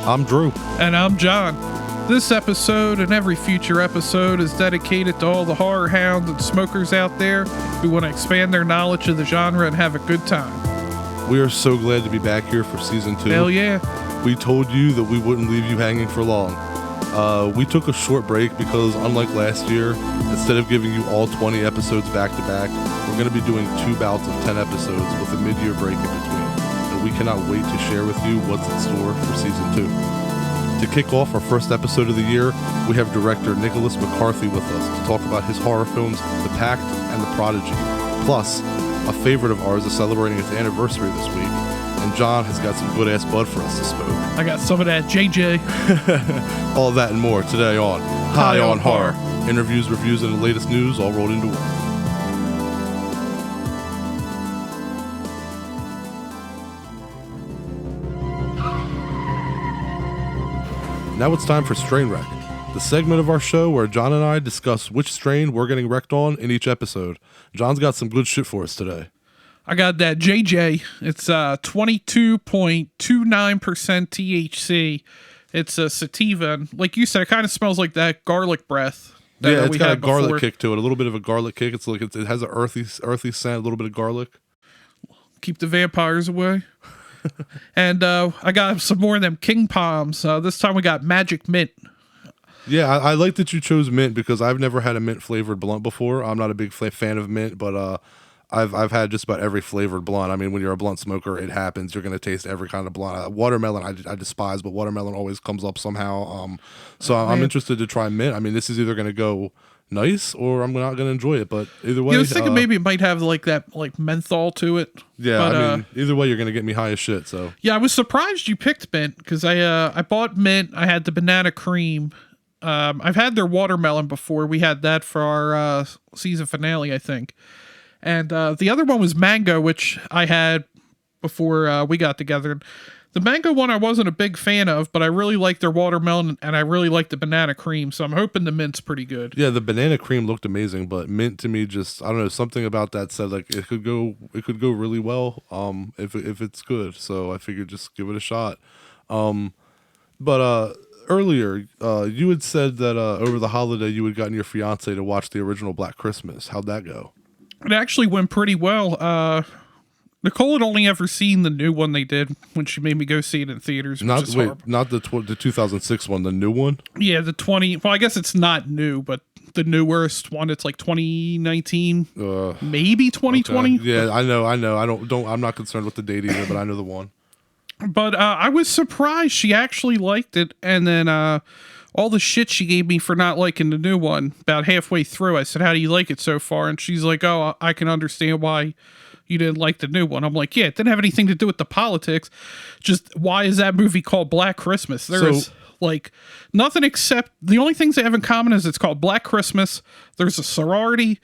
I'm Drew. And I'm John. This episode and every future episode is dedicated to all the horror hounds and smokers out there who want to expand their knowledge of the genre and have a good time. We are so glad to be back here for season 2. Hell yeah. We told you that we wouldn't leave you hanging for long. We took a short break because, unlike last year, instead of giving you all 20 episodes back to back, we're going to be doing 2 bouts of 10 episodes with a mid-year break in between. And we cannot wait to share with you what's in store for season 2. To kick off our first episode of the year, we have director Nicholas McCarthy with us to talk about his horror films, The Pact and The Prodigy. Plus, a favorite of ours is celebrating its anniversary this week, and John has got some good-ass bud for us to smoke. I got some of that JJ. All that and more today on High on Horror. Interviews, reviews, and the latest news all rolled into one. Now it's time for Strain Wreck, the segment of our show where John and I discuss which strain we're getting wrecked on in each episode. John's got some good shit for us today. I got that JJ. It's 22.29% THC. It's a sativa. And like you said, it kind of smells like that garlic breath. Yeah, it's got a garlic kick to it. A little bit of a garlic kick. It's like it has an earthy scent, a little bit of garlic. Keep the vampires away. And I got some more of them King Palms. This time we got Magic Mint. Yeah, I like that you chose mint because I've never had a mint flavored blunt before. I'm not a big fan of mint, but I've had just about every flavored blunt. I mean, when you're a blunt smoker, it happens. You're going to taste every kind of blunt. Watermelon, I despise, but watermelon always comes up somehow. So I'm interested to try mint. I mean, this is either going to go nice or I'm not going to enjoy it, but either way. I was thinking maybe it might have like that like menthol to it. Yeah, but, I mean, either way, you're going to get me high as shit. So yeah, I was surprised you picked mint because I bought mint. I had the banana cream. I've had their watermelon before. We had that for our season finale, I think. And the other one was mango, which I had before we got together. The mango one I wasn't a big fan of, but I really liked their watermelon, and I really liked the banana cream, so I'm hoping the mint's pretty good. Yeah, the banana cream looked amazing, but mint to me just, I don't know, something about that said like it could go really well if it's good. So I figured just give it a shot. But earlier, you had said that over the holiday you had gotten your fiance to watch the original Black Christmas. How'd that go? It actually went pretty well. Nicole had only ever seen the new one they did when she made me go see it in theaters. Not the 2006 one, the new one. Yeah, the 20. Well, I guess it's not new, but the newest one. It's like 2019, maybe 2020. Okay. Yeah, I know. I'm not concerned with the date either, but I know the one. But I was surprised she actually liked it, and then all the shit she gave me for not liking the new one. About halfway through, I said, "How do you like it so far?" And she's like, "Oh, I can understand why you didn't like the new one." I'm like, yeah, it didn't have anything to do with the politics. Just why is that movie called Black Christmas? There's like nothing except the only things they have in common is it's called Black Christmas. There's a sorority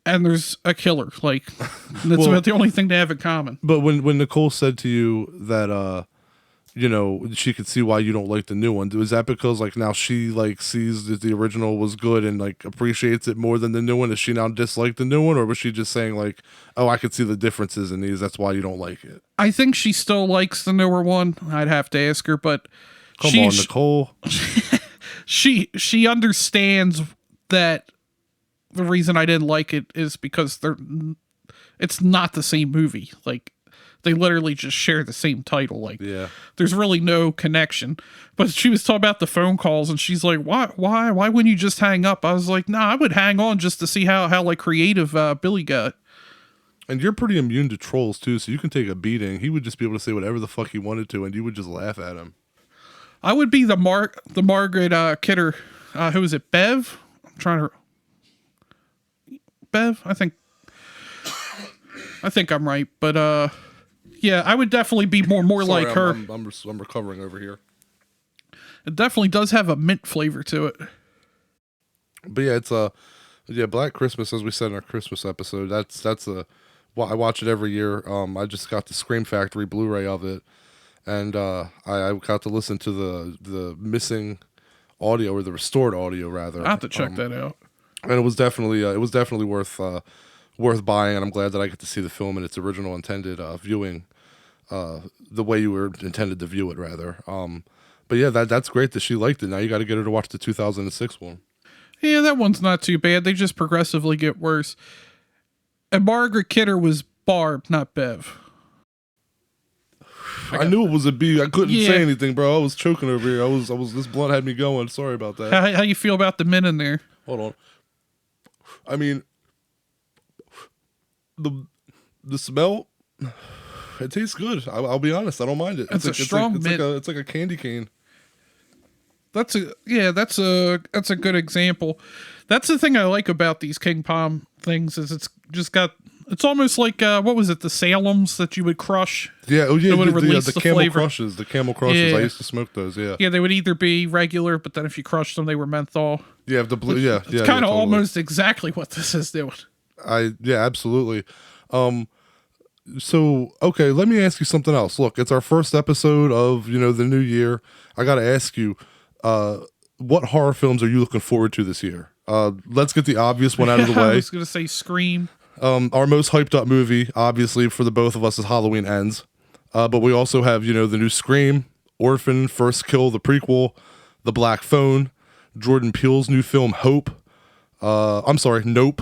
and there's a killer. Like that's about the only thing they have in common. But when Nicole said to you that you know, she could see why you don't like the new one. Was that because like now she like sees that the original was good and like appreciates it more than the new one? Does she now dislike the new one, or was she just saying like, oh, I could see the differences in these, that's why you don't like it? I think she still likes the newer one. I'd have to ask her, but come on, Nicole. she understands that the reason I didn't like it is because it's not the same movie. Like they literally just share the same title. Like, yeah, there's really no connection. But she was talking about the phone calls, and she's like, "Why wouldn't you just hang up?" I was like, "Nah, I would hang on just to see how like creative Billy got." And you're pretty immune to trolls too, so you can take a beating. He would just be able to say whatever the fuck he wanted to, and you would just laugh at him. I would be the Margaret Kidder. Who is it? Bev? I'm trying to. Bev? I think I'm right, but yeah, I would definitely be more Sorry, like her. I'm recovering over here. It definitely does have a mint flavor to it. But yeah, it's Black Christmas, as we said in our Christmas episode. That's I watch it every year. I just got the Scream Factory Blu-ray of it, and I got to listen to the missing audio, or the restored audio rather. I have to check that out. And it was definitely worth buying, and I'm glad that I get to see the film in its original intended viewing. the way you were intended to view it, rather. But yeah, that's great that she liked it. Now you got to get her to watch the 2006 one. Yeah, that one's not too bad. They just progressively get worse. And Margaret Kidder was Barb, not Bev. I knew it was a B. I couldn't say anything, bro. I was choking over here. I was. This blunt had me going. Sorry about that. How you feel about the men in there? Hold on. I mean, the smell, it tastes good. I'll be honest. I don't mind it. It's a strong mint. It's like a candy cane. That's a good example. That's the thing I like about these King Palm things is it's almost like what was it, the Salems that you would crush? Yeah, the camel flavor. crushes. The camel crushes. Yeah. I used to smoke those. Yeah. Yeah, they would either be regular, but then if you crushed them, they were menthol. Yeah, the blue. Yeah, it's kind of almost exactly what this is doing. Absolutely. So okay, let me ask you something else. Look, it's our first episode of the new year. I got to ask you, what horror films are you looking forward to this year? Let's get the obvious one out of the way. I was going to say Scream. Our most hyped up movie, obviously, for the both of us is Halloween Ends. But we also have, the new Scream, Orphan, First Kill, the prequel, The Black Phone, Jordan Peele's new film, Nope. Nope.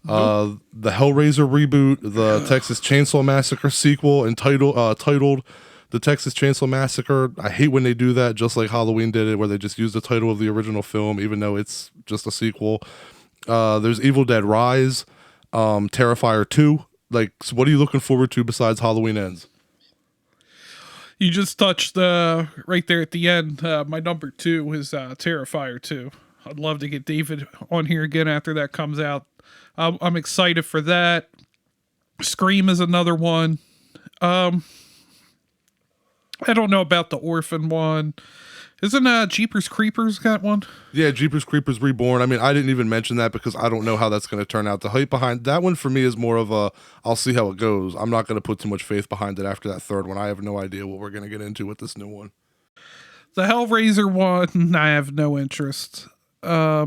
The Hellraiser reboot, the Texas Chainsaw Massacre sequel, titled The Texas Chainsaw Massacre. I hate when they do that, just like Halloween did it, where they just use the title of the original film, even though it's just a sequel. There's Evil Dead Rise, Terrifier 2. So what are you looking forward to besides Halloween Ends? You just touched right there at the end. My number 2 is Terrifier 2. I'd love to get David on here again after that comes out. I'm excited for that. Scream is another one. I don't know about the Orphan one. Isn't Jeepers Creepers got one? Yeah, Jeepers Creepers Reborn. I mean, I didn't even mention that because I don't know how that's going to turn out. The hype behind that one for me is more of I'll see how it goes. I'm not going to put too much faith behind it after that third one. I have no idea what we're going to get into with this new one. The Hellraiser one, I have no interest. I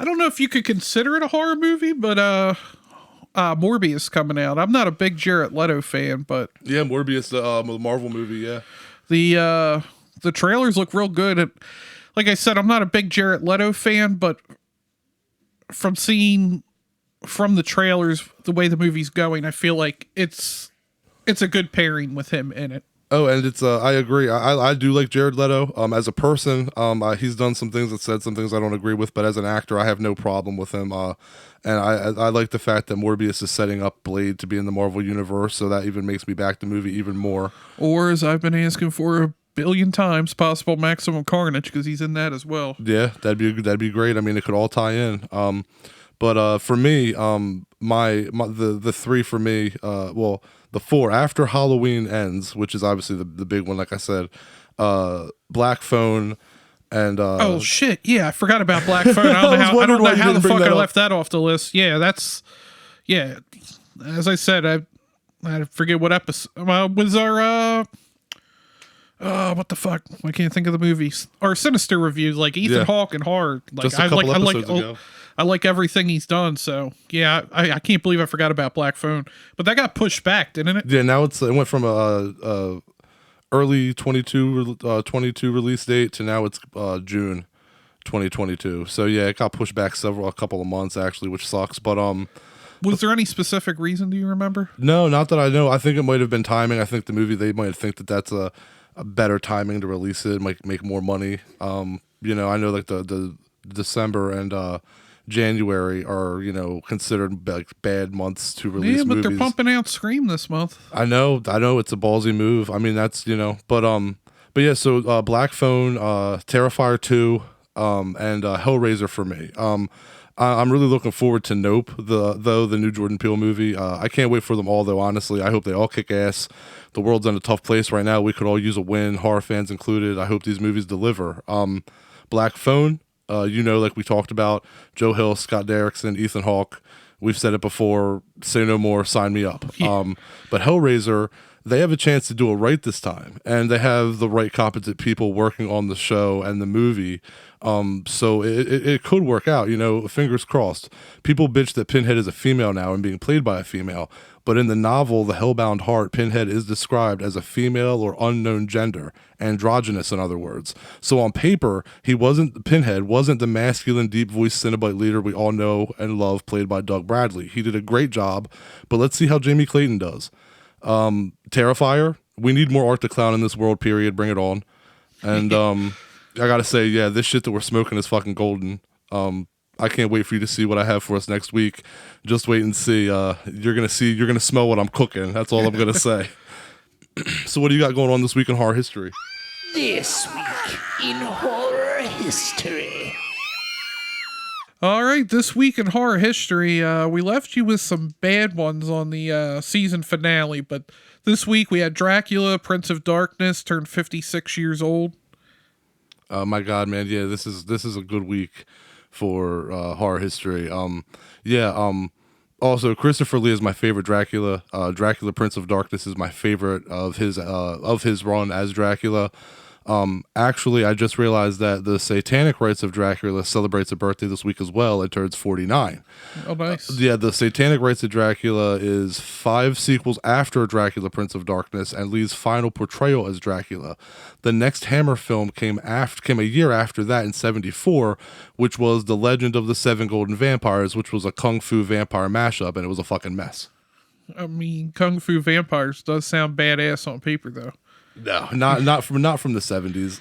don't know if you could consider it a horror movie, but Morbius coming out. I'm not a big Jared Leto fan, but yeah, Morbius, the Marvel movie, yeah. The trailers look real good. Like I said, I'm not a big Jared Leto fan, but from seeing from the trailers the way the movie's going, I feel like it's a good pairing with him in it. Oh, and it's I agree. I do like Jared Leto. As a person, he's done some things that said some things I don't agree with, but as an actor, I have no problem with him. And I like the fact that Morbius is setting up Blade to be in the Marvel universe, so that even makes me back the movie even more. Or, as I've been asking for a billion times, possible Maximum Carnage, because he's in that as well. Yeah, that'd be great. I mean, it could all tie in. But for me, the three for me, the four after Halloween Ends, which is obviously the big one, like I said, Black Phone, and oh shit, yeah, I forgot about Black Phone. I don't know how the fuck I left that off the list. Yeah, as I said, I forget what episode was our what the fuck? I can't think of the movies. Our Sinister reviews, like Ethan Hawke and horror. Like just a couple episodes ago. I like everything he's done, so yeah, I can't believe I forgot about Black Phone. But that got pushed back, didn't it? Yeah, now it went from early 22 release date to now it's June 2022. So yeah, it got pushed back a couple of months actually, which sucks. But was there any specific reason? Do you remember? No, not that I know. I think it might have been timing. I think the movie, they might think that that's a better timing to release it. It might make more money. I know like the December and January are, considered like bad months to release movies. They're pumping out Scream this month. I know it's a ballsy move. I mean, that's, but yeah, so Black Phone, Terrifier 2, and Hellraiser for me. I'm really looking forward to Nope, the new Jordan Peele movie. I can't wait for them all, though, honestly. I hope they all kick ass. The world's in a tough place right now. We could all use a win, horror fans included. I hope these movies deliver. Black Phone, like we talked about, Joe Hill, Scott Derrickson, Ethan Hawke. We've said it before. Say no more. Sign me up. Yeah. But Hellraiser, they have a chance to do it right this time, and they have the right competent people working on the show and the movie. So it could work out, fingers crossed. People bitch that Pinhead is a female now and being played by a female, but in the novel The Hellbound Heart, Pinhead is described as a female or unknown gender, androgynous in other words. So on paper, Pinhead wasn't the masculine, deep-voiced Cenobite leader we all know and love, played by Doug Bradley. He did a great job, but let's see how Jamie Clayton does. Terrifier, we need more Art the Clown in this world, period. Bring it on. And I gotta say, yeah, this shit that we're smoking is fucking golden. I can't wait for you to see what I have for us next week. Just wait and see. You're gonna smell what I'm cooking. That's all I'm gonna say. So what do you got going on this week in horror history? This week in horror history. All right, this week in horror history, we left you with some bad ones on the season finale, but this week we had Dracula, Prince of Darkness, turned 56 years old. Oh my God, man! Yeah, this is a good week for horror history. Also, Christopher Lee is my favorite Dracula. Dracula, Prince of Darkness is my favorite of his run as Dracula. Actually, I just realized that the Satanic Rites of Dracula celebrates a birthday this week as well. It turns 49. Oh, nice. The Satanic Rites of Dracula is 5 sequels after Dracula, Prince of Darkness, and Lee's final portrayal as Dracula. The next Hammer film came a year after that in 1974, which was The Legend of the Seven Golden Vampires, which was a kung fu vampire mashup, and it was a fucking mess. I mean, Kung Fu Vampires does sound badass on paper, though. No, not from the 70s.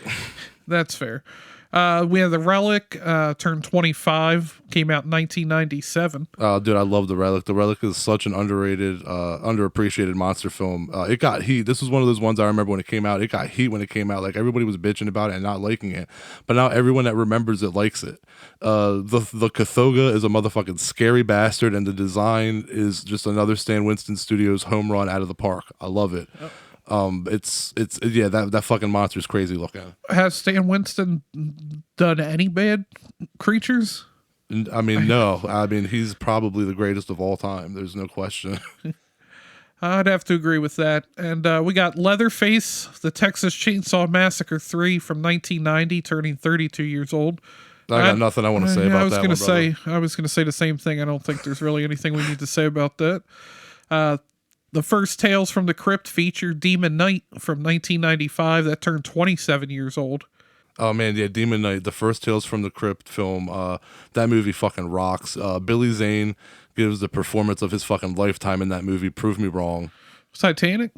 That's fair. We have the Relic, turned 25, came out in 1997. Dude, I love the Relic. The Relic is such an underrated, underappreciated monster film. It got heat. This was one of those ones I remember when it came out. It got heat when it came out. Like, everybody was bitching about it and not liking it. But now everyone that remembers it likes it. The Cathoga is a motherfucking scary bastard, and the design is just another Stan Winston Studios home run out of the park. I love it. Oh. That fucking monster is crazy looking. Has Stan Winston done any bad creatures? I mean, no. I mean, he's probably the greatest of all time. There's no question. I'd have to agree with that. And we got Leatherface, the Texas Chainsaw Massacre 3 from 1990, turning 32 years old. I got nothing I want to say about that. I was gonna say the same thing. I don't think there's really anything we need to say about that. The first Tales from the Crypt feature, Demon Knight from 1995, that turned 27 years old. Oh man, yeah, Demon Knight, the first Tales from the Crypt film. That movie fucking rocks. Billy Zane gives the performance of his fucking lifetime in that movie. Prove me wrong. Titanic.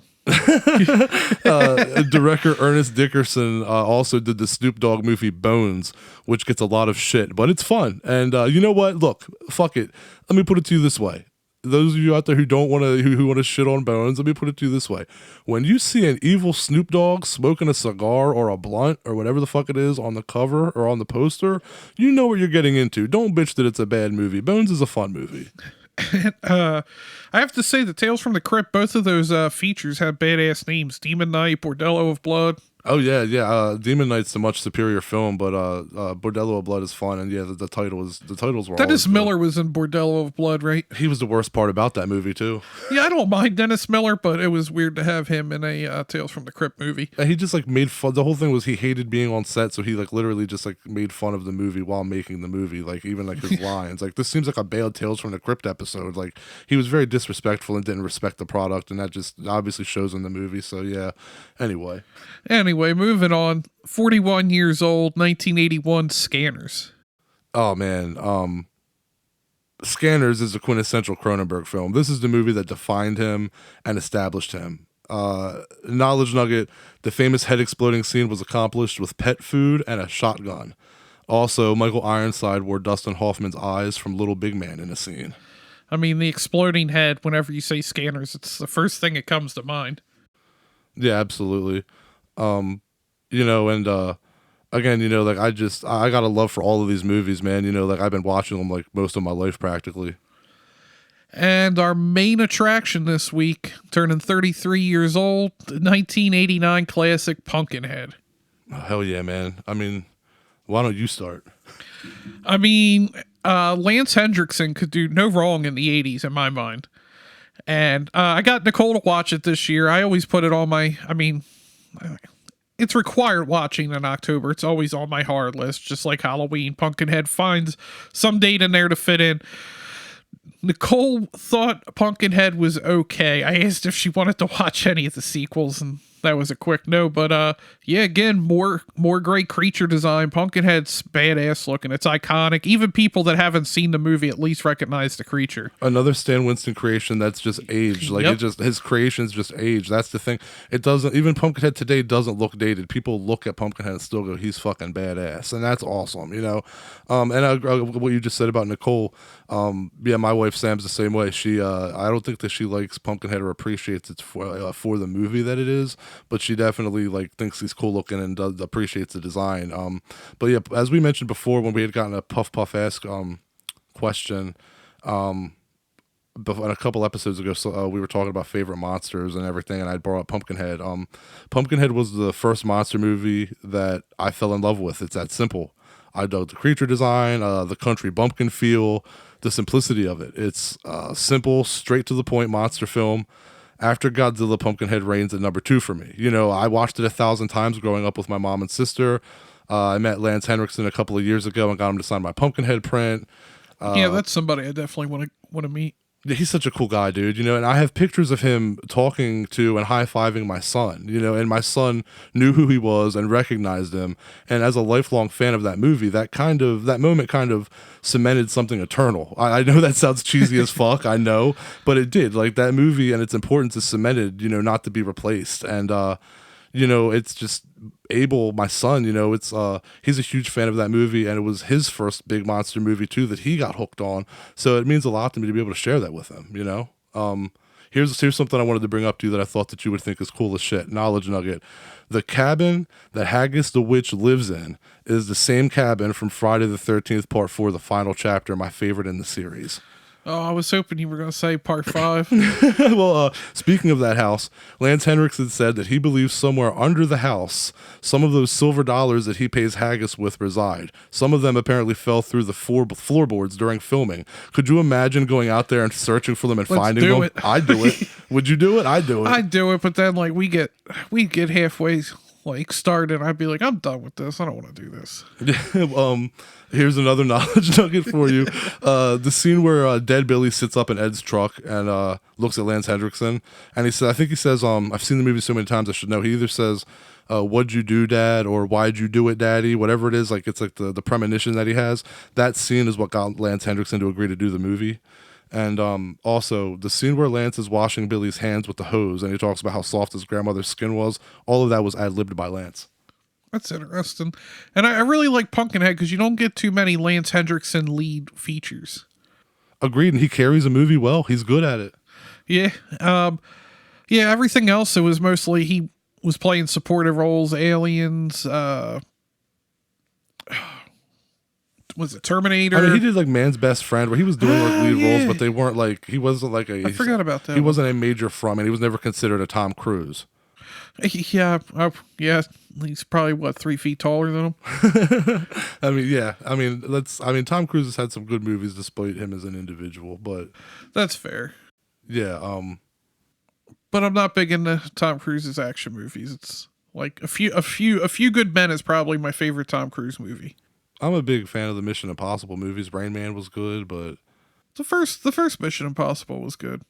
Director Ernest Dickerson also did the Snoop Dogg movie Bones, which gets a lot of shit, but it's fun. And you know what? Look, fuck it. Let me put it to you this way. Those of you out there who don't want to who want to shit on Bones, let me put it to you this way: when you see an evil Snoop Dogg smoking a cigar or a blunt or whatever the fuck it is on the cover or on the poster, you know what you're getting into. Don't bitch that it's a bad movie. Bones is a fun movie. I have to say, the Tales from the Crypt, both of those features have badass names: Demon Knight, Bordello of Blood. Oh yeah. Demon Knight's a much superior film, but Bordello of Blood is fun, and yeah, the titles were. Dennis Miller was in Bordello of Blood, right? He was the worst part about that movie too. Yeah, I don't mind Dennis Miller, but it was weird to have him in a Tales from the Crypt movie. And he just like made fun. The whole thing was he hated being on set, so he like literally just like made fun of the movie while making the movie. Like even like his lines, like this seems like a bad Tales from the Crypt episode. Like he was very disrespectful and didn't respect the product, and that just obviously shows in the movie. So yeah. Anyway, moving on. 41 years old, 1981, Scanners. Oh man, Scanners is a quintessential Cronenberg film. This is the movie that defined him and established him. Knowledge nugget: the famous head exploding scene was accomplished with pet food and a shotgun. Also, Michael Ironside wore Dustin Hoffman's eyes from Little Big Man in a scene. I mean, the exploding head, whenever you say Scanners, it's the first thing that comes to mind. Yeah, absolutely. And again, like I got a love for all of these movies, man. Like I've been watching them like most of my life practically. And our main attraction this week, turning 33 years old, the 1989 classic Pumpkinhead. Oh, hell yeah, man. I mean, why don't you start? I mean, Lance Hendrickson could do no wrong in the 80s in my mind. And I got Nicole to watch it this year. I always put it on it's required watching in October. It's always on my hard list, just like Halloween. Pumpkinhead finds some date in there to fit in. Nicole thought Pumpkinhead was okay. I asked if she wanted to watch any of the sequels, and that was a quick no. But yeah, again, more great creature design. Pumpkinhead's badass looking. It's iconic. Even people that haven't seen the movie at least recognize the creature. Another Stan Winston creation that's just aged. Like his creations just aged. That's the thing. It doesn't, even Pumpkinhead today doesn't look dated. People look at Pumpkinhead and still go, he's fucking badass, and that's awesome, you know. And what you just said about Nicole, yeah, my wife Sam's the same way. She I don't think that she likes Pumpkinhead or appreciates it for the movie that it is, but she definitely like thinks he's cool looking and appreciates the design. But yeah, as we mentioned before, when we had gotten a Puff Ask question a couple episodes ago, so we were talking about favorite monsters and everything, and I brought up Pumpkinhead. Pumpkinhead was the first monster movie that I fell in love with. It's that simple. I dug the creature design, the country bumpkin feel, the simplicity of it. It's simple, straight to the point monster film. After Godzilla, Pumpkinhead reigns at number 2 for me. You know, I watched it 1,000 times growing up with my mom and sister. I met Lance Henriksen a couple of years ago and got him to sign my Pumpkinhead print. Yeah, that's somebody I definitely want to meet. He's such a cool guy, dude, you know, and I have pictures of him talking to and high-fiving my son, you know, and my son knew who he was and recognized him. And as a lifelong fan of that movie, that moment kind of cemented something eternal. I know that sounds cheesy as fuck, I know, but it did. Like, that movie and its importance is cemented, you know, not to be replaced. And, you know, it's just Abel, my son, you know, it's he's a huge fan of that movie, and it was his first big monster movie too that he got hooked on. So it means a lot to me to be able to share that with him, you know. Here's something I wanted to bring up to you that I thought that you would think is cool as shit. Knowledge nugget. The cabin that Haggis the Witch lives in is the same cabin from Friday the 13th Part 4, the final chapter, my favorite in the series. Oh, I was hoping you were going to say Part 5. Well, speaking of that house, Lance Henriksen said that he believes somewhere under the house, some of those silver dollars that he pays Haggis with reside. Some of them apparently fell through the floorboards during filming. Could you imagine going out there and searching for them and finding them? I'd do it. Would you do it? I'd do it. I'd do it, but then like we'd get halfway like started, I'd be like, I'm done with this. I don't want to do this. Here's another knowledge nugget for you. The scene where Dead Billy sits up in Ed's truck and looks at Lance Henriksen, and he said, I think he says, I've seen the movie so many times I should know. He either says, what'd you do, Dad? Or why'd you do it, Daddy? Whatever it is, like it's like the premonition that he has. That scene is what got Lance Henriksen to agree to do the movie. And also the scene where Lance is washing Billy's hands with the hose and he talks about how soft his grandmother's skin was, all of that was ad-libbed by Lance. That's interesting. And I really like Pumpkinhead because you don't get too many Lance Henriksen lead features. Agreed, and he carries a movie well. He's good at it. Yeah. Yeah, everything else, it was mostly he was playing supportive roles, Aliens, was it Terminator? I mean, he did like Man's Best Friend, where he was doing like lead roles, but they weren't like, he wasn't like a... I forgot about that. He wasn't a major front, and he was never considered a Tom Cruise. Yeah, yeah. He's probably 3 feet taller than him. I mean, yeah. I mean, Tom Cruise has had some good movies despite him as an individual, but that's fair. Yeah. But I'm not big into Tom Cruise's action movies. It's like a few Good Men is probably my favorite Tom Cruise movie. I'm a big fan of the Mission Impossible movies. Rain Man was good, but the first Mission Impossible was good.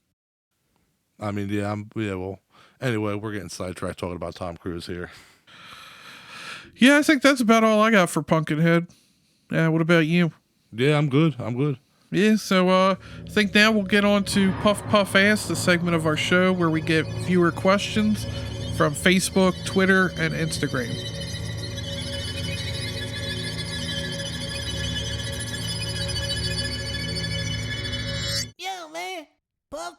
I mean, yeah. Well. Anyway, we're getting sidetracked talking about Tom Cruise here. Yeah, I think that's about all I got for Pumpkinhead. Yeah, what about you? Yeah, I'm good. Yeah, so I think now we'll get on to Puff Ask, the segment of our show where we get viewer questions from Facebook, Twitter, and Instagram. Yo, man. Puff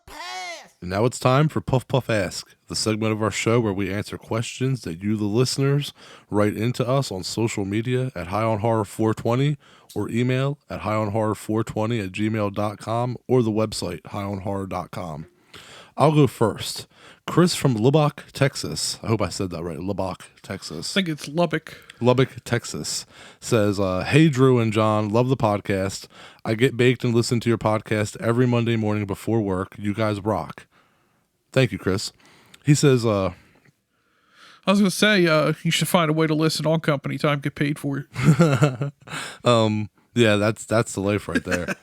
Pass. And now it's time for Puff Ask, the segment of our show where we answer questions that you, the listeners, write into us on social media at highonhorror420 or email at highonhorror420@gmail.com or the website highonhorror.com. I'll go first. Chris from Lubbock, Texas. I hope I said that right. Lubbock, Texas. I think it's Lubbock. Lubbock, Texas says, hey, Drew and John, love the podcast. I get baked and listen to your podcast every Monday morning before work. You guys rock. Thank you, Chris. He says, I was going to say, you should find a way to listen on company time, get paid for it. yeah, that's the life right there.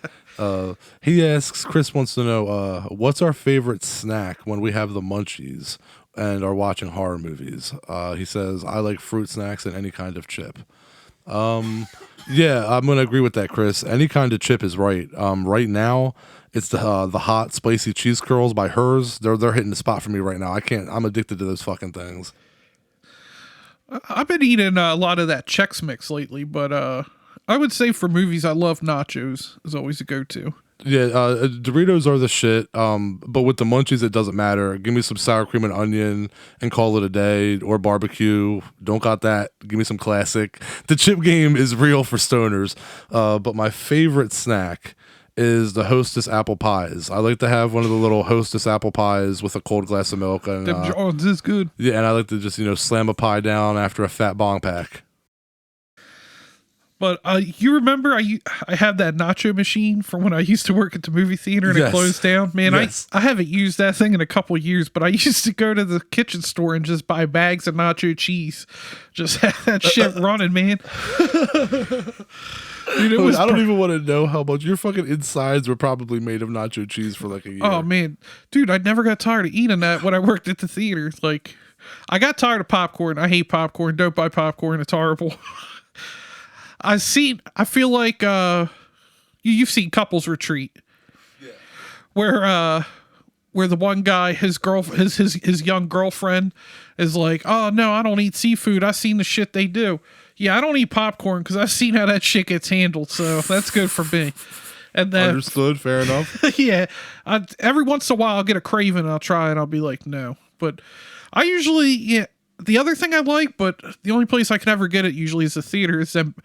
He asks, Chris wants to know, what's our favorite snack when we have the munchies and are watching horror movies? He says, I like fruit snacks and any kind of chip. Yeah, I'm going to agree with that, Chris. Any kind of chip is right. Right now, it's the hot spicy cheese curls by Hers. They're hitting the spot for me right now. I'm addicted to those fucking things. I've been eating a lot of that Chex Mix lately, but I would say for movies, I love nachos is always a go-to. Yeah, Doritos are the shit. But with the munchies, it doesn't matter. Give me some sour cream and onion and call it a day, or barbecue. Don't got that. Give me some classic. The chip game is real for stoners. But my favorite snack is the Hostess apple pies. I like to have one of the little Hostess apple pies with a cold glass of milk. And this is good. Yeah, and I like to just slam a pie down after a fat bong pack. But you remember I have that nacho machine from when I used to work at the movie theater and it closed down? Man, yes. I haven't used that thing in a couple years, but I used to go to the kitchen store and just buy bags of nacho cheese. Just have that shit running, man. Dude, I don't even want to know how much your fucking insides were probably made of nacho cheese for like a year. Oh, man. Dude, I never got tired of eating that when I worked at the theater. Like, I got tired of popcorn. I hate popcorn. Don't buy popcorn. It's horrible. I feel like you've seen Couples Retreat, yeah, where the one guy, his young girlfriend is like, oh no, I don't eat seafood. I've seen the shit they do. Yeah, I don't eat popcorn because I've seen how that shit gets handled. So that's good for me. And then understood, fair enough. Yeah, every once in a while I'll get a craving and I'll try and I'll be like, no. But I usually the other thing I like, but the only place I can ever get it usually is the theater, is them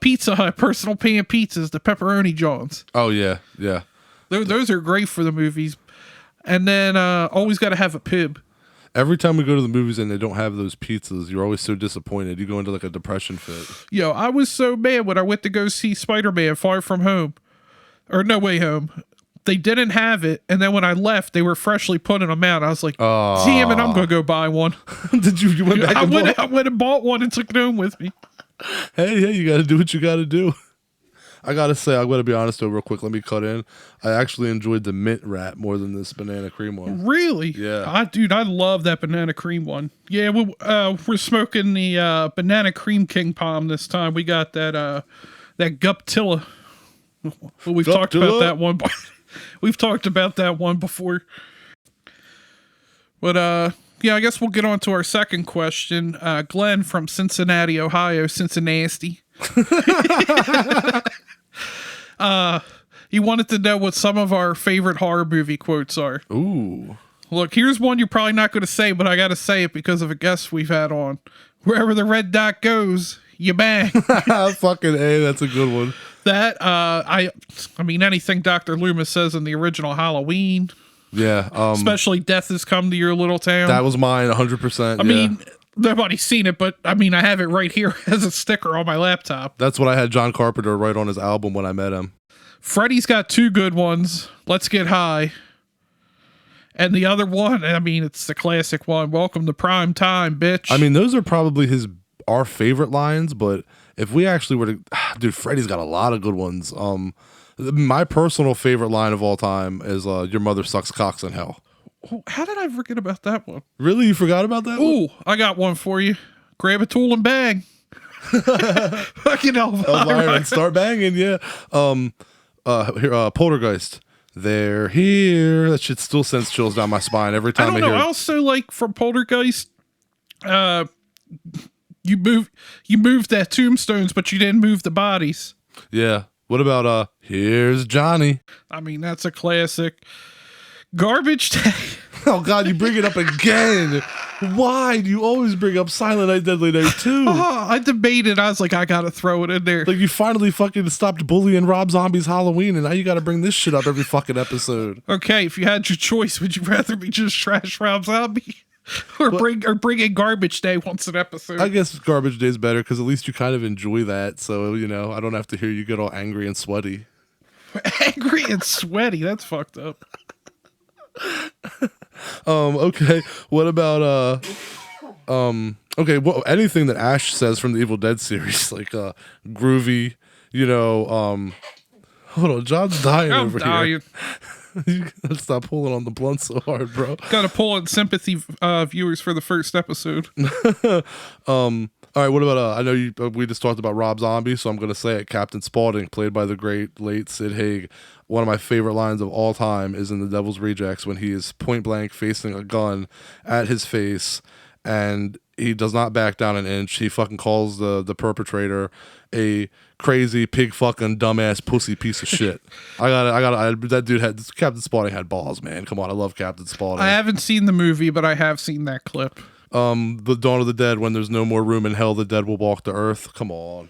Pizza Hut personal pan pizzas, the pepperoni johns. Oh yeah, yeah. Those are great for the movies. And then always got to have a pib. Every time we go to the movies and they don't have those pizzas, you're always so disappointed. You go into like a depression fit. Yo, I was so mad when I went to go see Spider-Man Far From Home, or No Way Home. They didn't have it, and then when I left, they were freshly putting them out. I was like, damn it, I'm gonna go buy one. Did you went back and I went and bought one and took it home with me. Hey, you gotta do what you gotta do. I gotta say, I'm gonna be honest though, real quick. Let me cut in. I actually enjoyed the mint wrap more than this banana cream one. Really? Yeah. I love that banana cream one. Yeah, we're smoking the banana cream king palm this time. We got that Guptilla. We've talked about that one. We've talked about that one before. But yeah, I guess we'll get on to our second question. Glenn from Cincinnati, Ohio, Cincinnati. He wanted to know what some of our favorite horror movie quotes are. Ooh. Look, here's one you're probably not going to say, but I got to say it because of a guest we've had on. Wherever the red dot goes, you bang. Fucking A, that's a good one. That, I mean, anything Dr. Loomis says in the original Halloween. Yeah. Especially Death Has Come to Your Little Town. That was mine, 100%. I mean, nobody's seen it, but I mean, I have it right here as a sticker on my laptop. That's what I had John Carpenter write on his album when I met him. Freddie's got two good ones. Let's Get High. And the other one, I mean, it's the classic one. Welcome to Prime Time, bitch. I mean, those are probably our favorite lines, but if we actually were to... Dude, Freddie's got a lot of good ones. My personal favorite line of all time is your mother sucks cocks in hell. How did I forget about that one? Really? You forgot about that one? Ooh, I got one for you. Grab a tool and bang. Fucking Elvira. And start banging, yeah. Here, Poltergeist. They're here. That shit still sends chills down my spine every time I hear it. I also like from Poltergeist, you moved that tombstones, but you didn't move the bodies. Yeah. What about Here's Johnny? I mean, that's a classic. Garbage Day. Oh God, you bring it up again. Why do you always bring up Silent Night, Deadly Night 2? I debated. I was like, I gotta throw it in there. Like, you finally fucking stopped bullying Rob Zombie's Halloween, and now you gotta bring this shit up every fucking episode. Okay, if you had your choice, would you rather me just trash Rob Zombie? Or bring in Garbage Day once an episode? I guess Garbage Day is better, because at least you kind of enjoy that, so, you know, I don't have to hear you get all angry and sweaty. Angry and sweaty? That's fucked up. Okay, what about, okay, well, anything that Ash says from the Evil Dead series, like, groovy, you know, hold on, John's dying over here. You gotta stop pulling on the blunt so hard, bro. Gotta pull in sympathy viewers for the first episode. All right, what about, I know we just talked about Rob Zombie, so I'm gonna say it, Captain Spaulding, played by the great late Sid Haig. One of my favorite lines of all time is in The Devil's Rejects when he is point blank facing a gun at his face, and he does not back down an inch. He fucking calls the perpetrator a crazy pig fucking dumbass pussy piece of shit. That dude Captain Spaulding had balls, man. Come on, I love Captain Spaulding. I haven't seen the movie, but I have seen that clip. The Dawn of the Dead, when there's no more room in hell, the dead will walk the earth. Come on.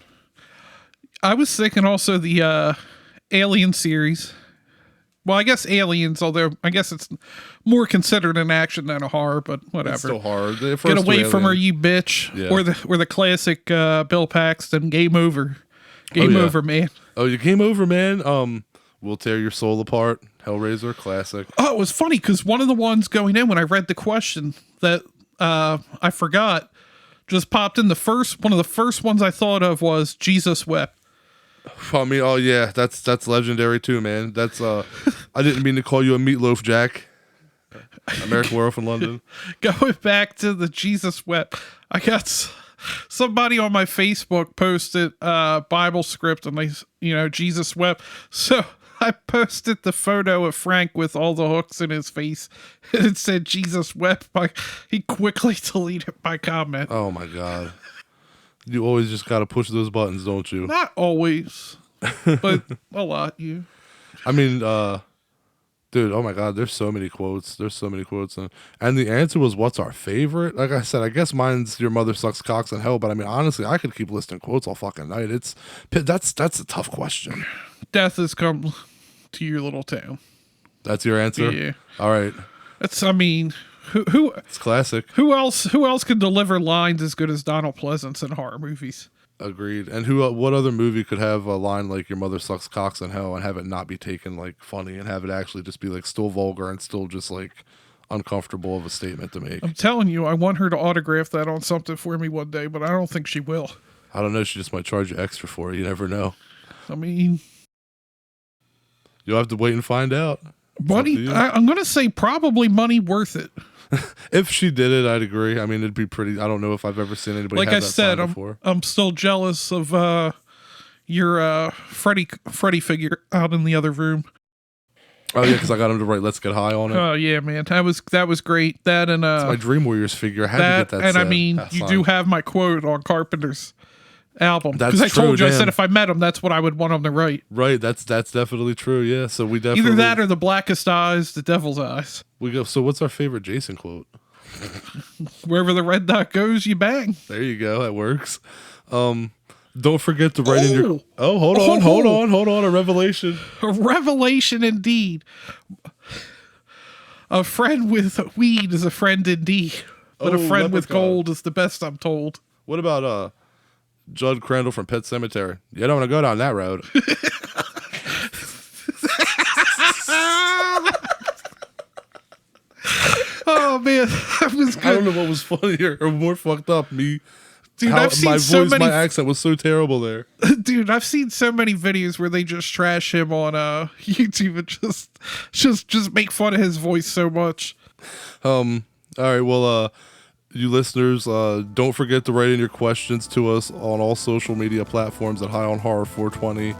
I was thinking also the Alien series. Well, I guess Aliens, although I guess it's more considered an action than a horror, but whatever. It's still hard. Get away from her, you bitch. Yeah. Or the classic Bill Paxton, Game Over. Game over, man. Oh, you came over, man. We'll tear your soul apart. Hellraiser, classic. Oh, it was funny because one of the ones going in when I read the question that I forgot just popped in. One of the first ones I thought of was Jesus Wept. I mean, oh yeah, that's legendary too, man. That's I didn't mean to call you a meatloaf, Jack. American Werewolf in London. Going back to the Jesus Wept, I got somebody on my Facebook posted Bible script and Jesus wept. So I posted the photo of Frank with all the hooks in his face and it said Jesus wept. He quickly deleted my comment. Oh my God. You always just gotta push those buttons, don't you? Not always, but a lot. I mean, dude, oh my God, there's so many quotes. And the answer was, what's our favorite? Like I said, I guess mine's Your Mother Sucks Cocks in Hell, but I mean, honestly, I could keep listing quotes all fucking night. That's a tough question. Death has come to your little town. That's your answer? Yeah. All right. Who it's classic. Who else can deliver lines as good as Donald Pleasance in horror movies? Agreed. And what other movie could have a line like Your Mother Sucks Cocks in Hell and have it not be taken like funny and have it actually just be like still vulgar and still just like uncomfortable of a statement to make? I'm telling you, I want her to autograph that on something for me one day, but I don't think she will. I don't know. She just might charge you extra for it. You never know. I mean, you'll have to wait and find out. Money, I'm going to say probably money worth it. If she did it, I'd agree. I mean, it'd be pretty. I don't know if I've ever seen anybody like have I that said, sign before. I'm still jealous of your Freddy figure out in the other room. Oh yeah, because I got him to write "Let's Get High" on it. Oh yeah, man, that was great. That and it's my Dream Warriors figure. I had to get that. And I mean, you do have my quote on Carpenter's album because I true, told you, damn. I said if I met him, that's what I would want him to write. Right, that's definitely true. Yeah, so we definitely either that or the blackest eyes, the devil's eyes. We go. So what's our favorite Jason quote? Wherever the red dot goes, you bang. There you go. That works. Don't forget to write in your. Oh, hold on. A revelation. A revelation indeed. A friend with weed is a friend indeed, but a friend with gold is the best, I'm told. What about Judd Crandall from Pet Sematary? You don't want to go down that road. Oh man, that was good. I don't know what was funnier or more fucked up. Me, dude, I've seen so many. My accent was so terrible there. Dude, I've seen so many videos where they just trash him on YouTube and just make fun of his voice so much. All right, well, you listeners, don't forget to write in your questions to us on all social media platforms at High on Horror 420,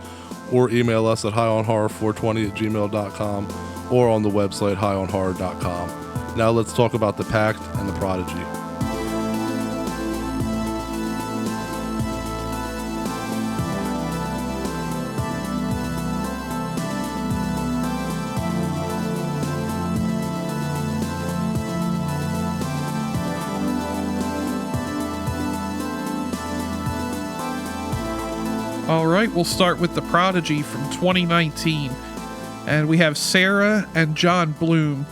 or email us at highonhorror420@gmail.com, or on the website highonhorror.com. Now let's talk about the Pact and the Prodigy. All right, we'll start with The Prodigy from 2019. And we have Sarah and John Bloom,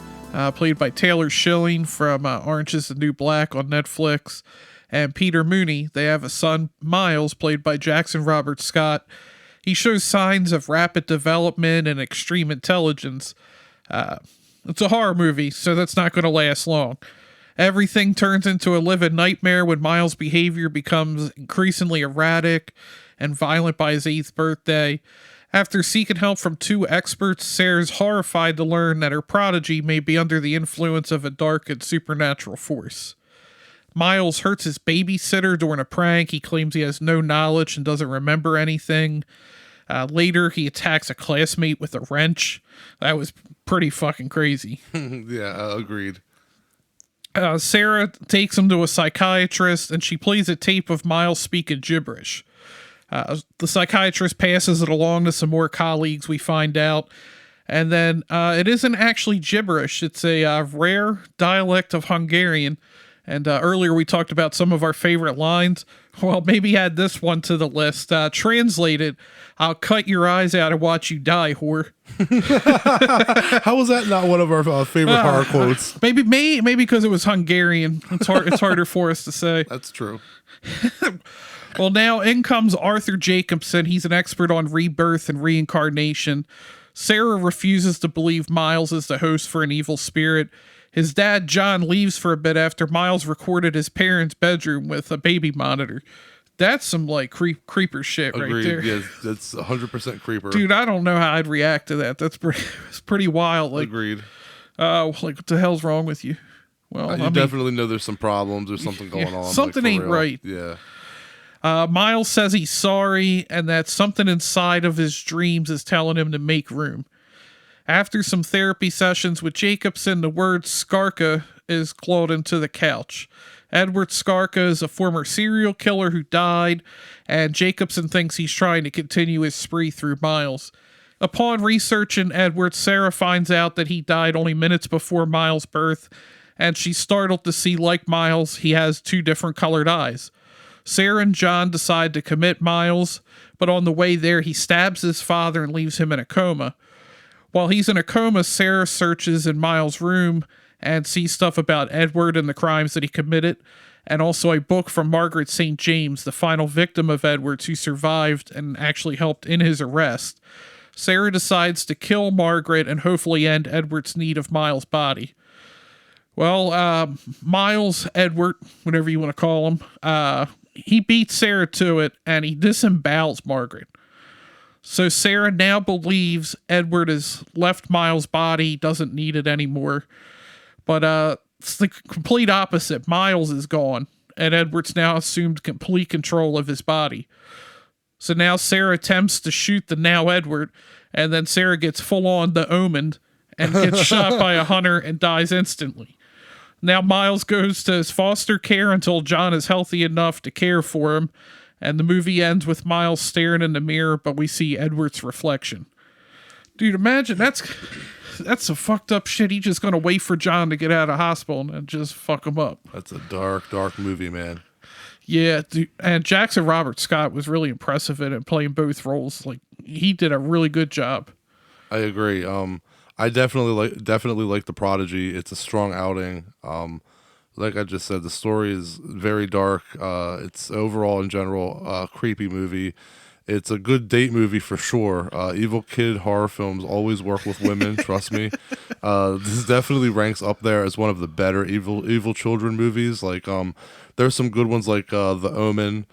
played by Taylor Schilling from Orange is the New Black on Netflix, and Peter Mooney. They have a son, Miles, played by Jackson Robert Scott. He shows signs of rapid development and extreme intelligence. It's a horror movie, so that's not going to last long. Everything turns into a livid nightmare when Miles' behavior becomes increasingly erratic and violent by his 8th birthday. After seeking help from 2 experts, Sarah's horrified to learn that her prodigy may be under the influence of a dark and supernatural force. Miles hurts his babysitter during a prank. He claims he has no knowledge and doesn't remember anything. Later, he attacks a classmate with a wrench. That was pretty fucking crazy. Yeah, agreed. Sarah takes him to a psychiatrist, and she plays a tape of Miles speaking gibberish. The psychiatrist passes it along to some more colleagues, we find out. And then it isn't actually gibberish. It's a rare dialect of Hungarian. And earlier we talked about some of our favorite lines. Well, maybe add this one to the list. Translated, "I'll cut your eyes out and watch you die, whore." How was that not one of our favorite horror quotes? Maybe because it was Hungarian. It's harder for us to say. That's true. Well, now in comes Arthur Jacobson. He's an expert on rebirth and reincarnation. Sarah refuses to believe Miles is the host for an evil spirit. His dad, John, leaves for a bit after Miles recorded his parents' bedroom with a baby monitor. That's some, like, creeper shit. Agreed. Right there. Yeah, that's 100% creeper. Dude, I don't know how I'd react to that. It's pretty wild. Like, agreed. Like, what the hell's wrong with you? Well, You definitely know there's some problems. There's something going on. Something like, ain't real. right. Yeah. Miles says he's sorry and that something inside of his dreams is telling him to make room. After some therapy sessions with Jacobson, the word Skarka is clawed into the couch. Edward Skarka is a former serial killer who died, and Jacobson thinks he's trying to continue his spree through Miles. Upon researching Edward, Sarah finds out that he died only minutes before Miles' birth, and she's startled to see, like Miles, he has 2 different colored eyes. Sarah and John decide to commit Miles, but on the way there, he stabs his father and leaves him in a coma. While he's in a coma, Sarah searches in Miles' room and sees stuff about Edward and the crimes that he committed, and also a book from Margaret St. James, the final victim of Edward's who survived and actually helped in his arrest. Sarah decides to kill Margaret and hopefully end Edward's need of Miles' body. Well, Miles, Edward, whatever you want to call him, he beats Sarah to it, and he disembowels Margaret. So Sarah now believes Edward has left Miles' body, doesn't need it anymore. But it's the complete opposite. Miles is gone, and Edward's now assumed complete control of his body. So now Sarah attempts to shoot the now Edward, and then Sarah gets full on the Omen and gets shot by a hunter and dies instantly. Now Miles goes to his foster care until John is healthy enough to care for him, and the movie ends with Miles staring in the mirror, but we see Edward's reflection. Dude, imagine that's some fucked up shit. He's just gonna wait for John to get out of hospital and just fuck him up. That's a dark, dark movie, man. Yeah, dude, and Jackson Robert Scott was really impressive in it, playing both roles. Like, he did a really good job. I agree. I definitely like The Prodigy. It's a strong outing. Like I just said, the story is very dark. It's overall, in general, a creepy movie. It's a good date movie for sure. Evil kid horror films always work with women, trust me. This definitely ranks up there as one of the better evil children movies. Like, there's some good ones like The Omen,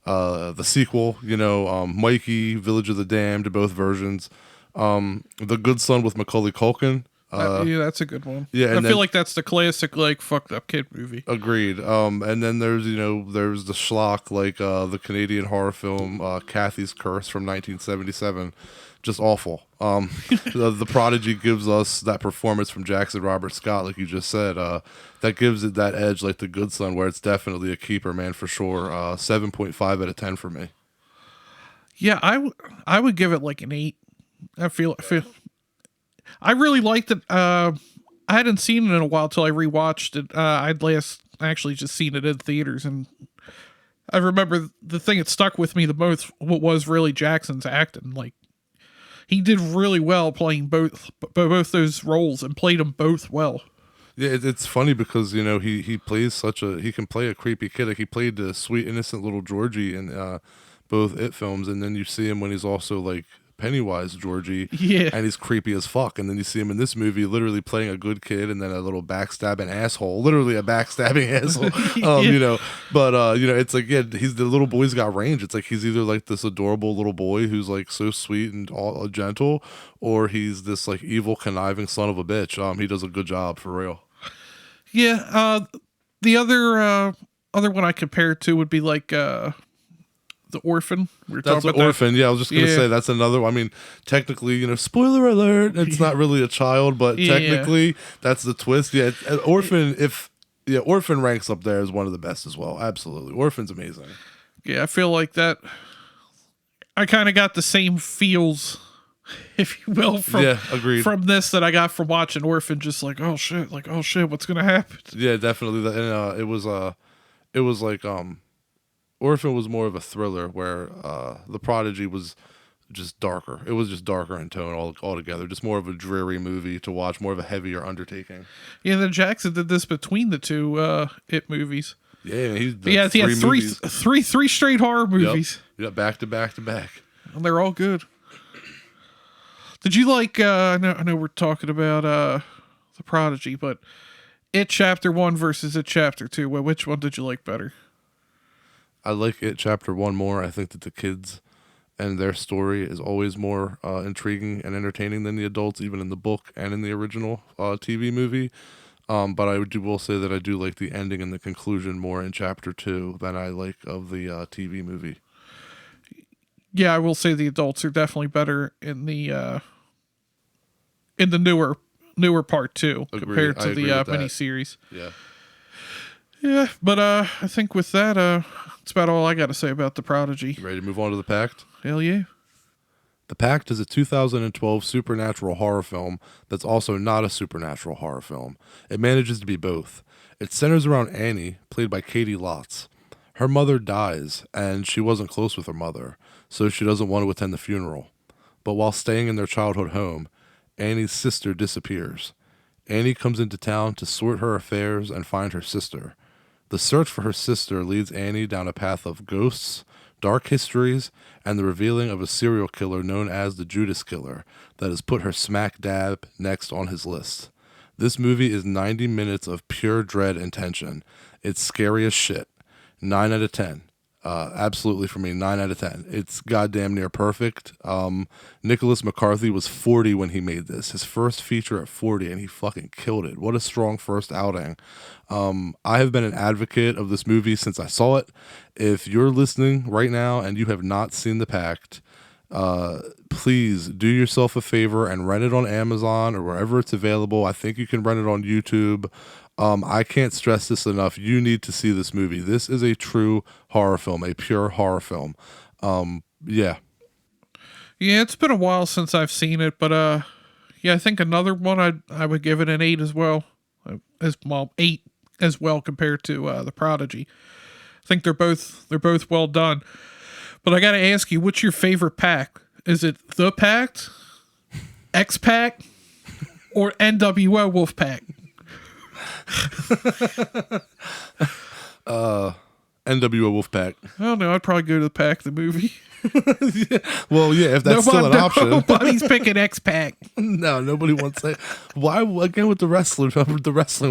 the sequel, Mikey, Village of the Damned, both versions. The Good Son with Macaulay Culkin. Yeah, that's a good one. Yeah, I feel like that's the classic, like, fucked up kid movie. Agreed. And then there's the schlock, like the Canadian horror film Kathy's Curse from 1977. Just awful. The Prodigy gives us that performance from Jackson Robert Scott, like you just said. That gives it that edge, like The Good Son, where it's definitely a keeper, man, for sure. 7.5 out of 10 for me. Yeah, I would give it like an 8. I really liked it. I hadn't seen it in a while till I rewatched it. I'd last actually just seen it in theaters, and I remember the thing that stuck with me the most was really Jackson's acting. Like, he did really well playing both those roles and played them both well. Yeah, it's funny because, you know, he plays he can play a creepy kid. Like, he played the sweet, innocent little Georgie in both It films, and then you see him when he's also, like, Pennywise Georgie, Yeah. and he's creepy as fuck. And then you see him in this movie literally playing a good kid and then a little backstabbing asshole, literally a backstabbing asshole. You know, but you know, it's like, yeah, he's the little boy's got range. It's like he's either like this adorable little boy who's like so sweet and all gentle, or he's this like evil conniving son of a bitch. He does a good job for real. Yeah. The other one I compare it to would be like the Orphan. That's an Orphan. Yeah, I was just gonna say that's another. I mean, technically, you know, spoiler alert. It's not really a child, but technically, that's the twist. Yeah, Orphan. Orphan ranks up there as one of the best as well. Absolutely, Orphan's amazing. Yeah, I feel like that. I kind of got the same feels, if you will, from this that I got from watching Orphan. Just like, oh shit, what's gonna happen? Yeah, definitely. And it was like Orphan was more of a thriller, where The Prodigy was just darker. It was just darker in tone altogether. Just more of a dreary movie to watch, more of a heavier undertaking. Yeah, then Jackson did this between the two It movies. Yeah, he had three straight horror movies. Yep, back to back to back. And they're all good. Did you like, I know we're talking about The Prodigy, but It Chapter 1 versus It Chapter 2, which one did you like better? I like It Chapter 1 more. I think that the kids and their story is always more intriguing and entertaining than the adults, even in the book and in the original TV movie. But will say that I do like the ending and the conclusion more in Chapter 2 than I like of the TV movie. Yeah, I will say the adults are definitely better in the newer part 2 compared to the miniseries. Yeah. Yeah, but I think with that, that's about all I got to say about The Prodigy. You ready to move on to The Pact? Hell yeah. The Pact is a 2012 supernatural horror film that's also not a supernatural horror film. It manages to be both. It centers around Annie, played by Katie Lotz. Her mother dies, and she wasn't close with her mother, so she doesn't want to attend the funeral. But while staying in their childhood home, Annie's sister disappears. Annie comes into town to sort her affairs and find her sister. The search for her sister leads Annie down a path of ghosts, dark histories, and the revealing of a serial killer known as the Judas Killer that has put her smack dab next on his list. This movie is 90 minutes of pure dread and tension. It's scary as shit. 9 out of 10. Absolutely for me, 9 out of 10. It's goddamn near perfect. Nicholas McCarthy was 40 when he made this. His first feature at 40, and he fucking killed it. What a strong first outing. I have been an advocate of this movie since I saw it. If you're listening right now and you have not seen The Pact, please do yourself a favor and rent it on Amazon or wherever it's available. I think you can rent it on YouTube. I can't stress this enough. You need to see this movie. This is a true horror film, a pure horror film. Yeah. Yeah, it's been a while since I've seen it, but yeah, I think another one I would give it an 8 as well. 8 as well compared to The Prodigy. I think they're both well done. But I got to ask you, what's your favorite pack? Is it The Pact, X-Pac, or NWO Wolfpack? NWO Wolfpack. Oh no, I'd probably go to the Pack the movie. Well, yeah, if that's still an option. Nobody's picking X-Pac. No, nobody wants to. Why again with the wrestling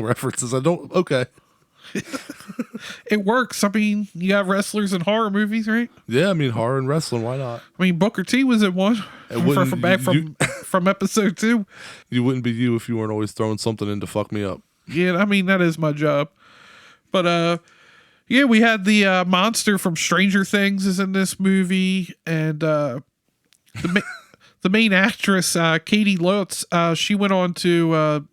references? I don't. Okay. It works. I mean, you got wrestlers in horror movies, right? Yeah, I mean horror and wrestling. Why not? I mean, Booker T was in one from episode 2. You wouldn't be you if you weren't always throwing something in to fuck me up. Yeah, I mean that is my job. But yeah, we had the monster from Stranger Things is in this movie, and the main actress Katie Lotz, she went on to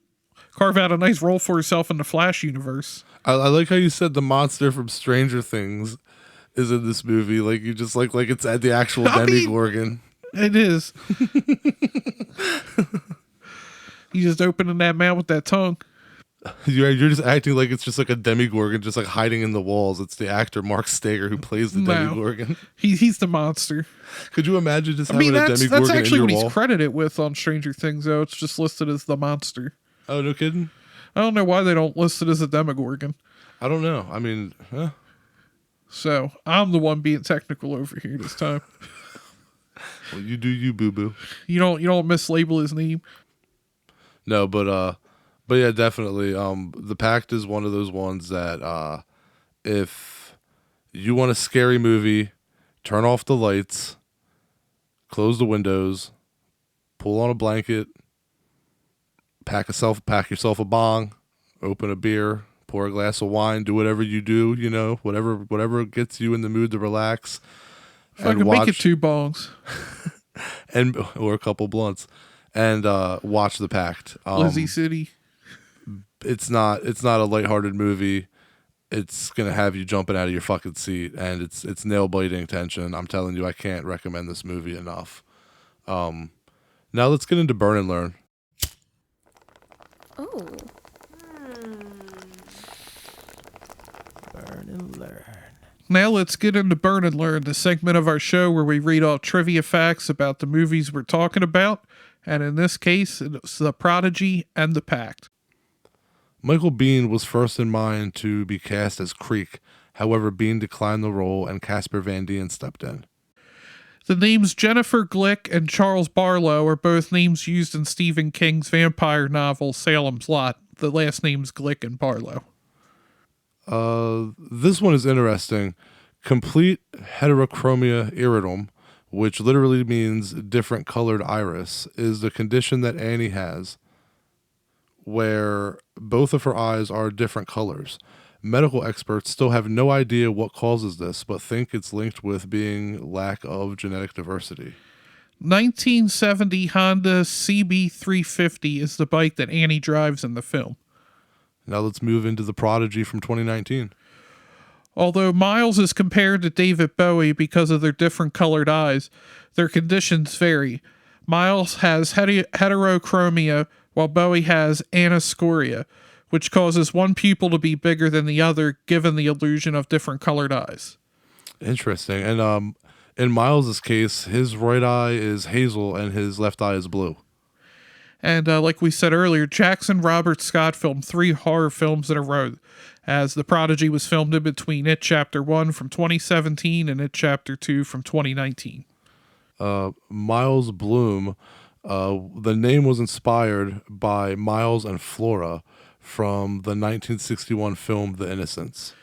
carve out a nice role for herself in the Flash universe. I like how you said the monster from Stranger Things is in this movie. Like you just like it's at the actual Demogorgon. It is. You just opening that mouth with that tongue. You're just acting like it's just like a Demigorgon just like hiding in the walls. It's the actor Mark Stager who plays the Demigorgon. He's the monster. Could you imagine just having a Demigorgon that's actually in what your wall? he's credited with on Stranger Things, though. It's just listed as the monster. Oh, no kidding? I don't know why they don't list it as a Demigorgon. I don't know. I mean, So I'm the one being technical over here this time. well, you do you, boo boo. You don't mislabel his name. No, but yeah, definitely. The Pact is one of those ones that if you want a scary movie, turn off the lights, close the windows, pull on a blanket, pack yourself a bong, open a beer, pour a glass of wine, do whatever you do, whatever gets you in the mood to relax. If I could make it 2 bongs. or a couple blunts. And watch The Pact. Lizzie City. It's not a lighthearted movie. It's gonna have you jumping out of your fucking seat, and it's nail biting tension. I'm telling you, I can't recommend this movie enough. Now let's get into Burn and Learn. Oh. Burn and learn. Now let's get into Burn and Learn, the segment of our show where we read off trivia facts about the movies we're talking about. And in this case, it's The Prodigy and The Pact. Michael Biehn was first in mind to be cast as Creek. However, Biehn declined the role and Casper Van Dien stepped in. The names Jennifer Glick and Charles Barlow are both names used in Stephen King's vampire novel Salem's Lot. The last name's Glick and Barlow. This one is interesting. Complete heterochromia iridum, which literally means different colored iris, is the condition that Annie has, where both of her eyes are different colors. Medical experts still have no idea what causes this, but think it's linked with being lack of genetic diversity. 1970 Honda CB350 is the bike that Annie drives in the film. Now let's move into The Prodigy from 2019. Although Miles is compared to David Bowie because of their different colored eyes, their conditions vary. Miles has heterochromia, while Bowie has aniscoria, which causes one pupil to be bigger than the other, given the illusion of different colored eyes. Interesting. And in Miles's case, his right eye is hazel and his left eye is blue. And like we said earlier, Jackson Robert Scott filmed 3 horror films in a row, as The Prodigy was filmed in between It Chapter 1 from 2017 and It Chapter 2 from 2019. Miles Bloom, the name was inspired by Miles and Flora from the 1961 film The Innocents.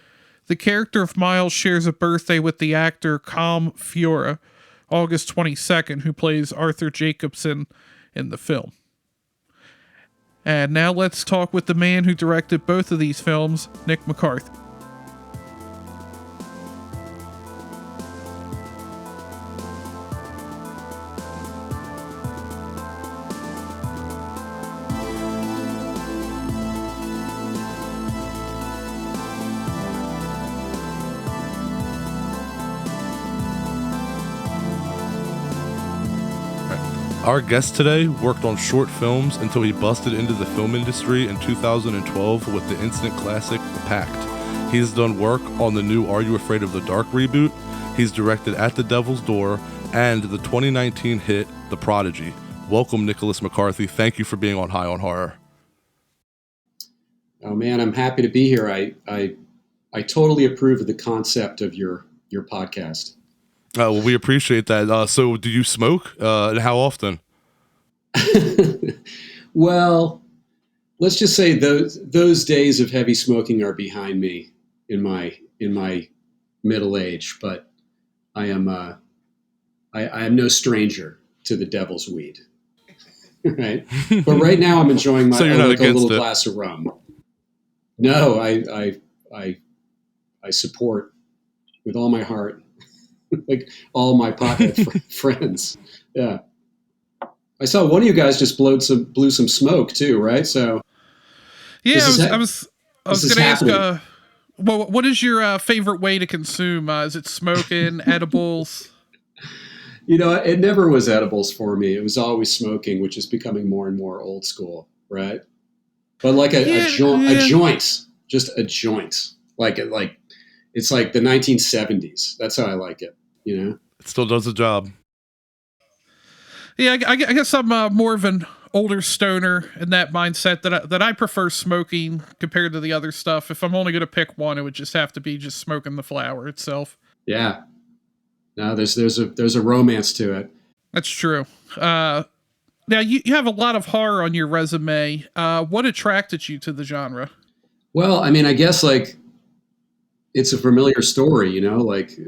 The character of Miles shares a birthday with the actor Calm Fiora, August 22nd, who plays Arthur Jacobson in the film. And now let's talk with the man who directed both of these films, Nick McCarthy. Our guest today worked on short films until he busted into the film industry in 2012 with the instant classic The Pact. He's done work on the new Are You Afraid of the Dark reboot. He's directed At the Devil's Door and the 2019 hit The Prodigy. Welcome, Nicholas McCarthy. Thank you for being on High on Horror. Oh man, I'm happy to be here. I totally approve of the concept of your podcast. Well, we appreciate that. So do you smoke? And how often? Well, let's just say those days of heavy smoking are behind me in my middle age, but I am no stranger to the devil's weed. Right? But right now I'm enjoying my So you're not a little against it. glass of rum. No, I support with all my heart. Like all my pocket friends. Yeah. I saw one of you guys just blew some smoke too, right? So Yeah, I was going to ask, happening. well, what is your favorite way to consume? Is it smoking, edibles? It never was edibles for me. It was always smoking, which is becoming more and more old school, right? but like a Yeah. joint, just a joint, like it's like the 1970s. That's how I like it. You know. It still does the job. Yeah, I guess I'm more of an older stoner in that mindset that I prefer smoking compared to the other stuff. If I'm only going to pick one, it would just have to be just smoking the flower itself. Yeah. No, there's a romance to it. That's true. Now, you have a lot of horror on your resume. What attracted you to the genre? Well, I mean, I guess like it's a familiar story, you know, like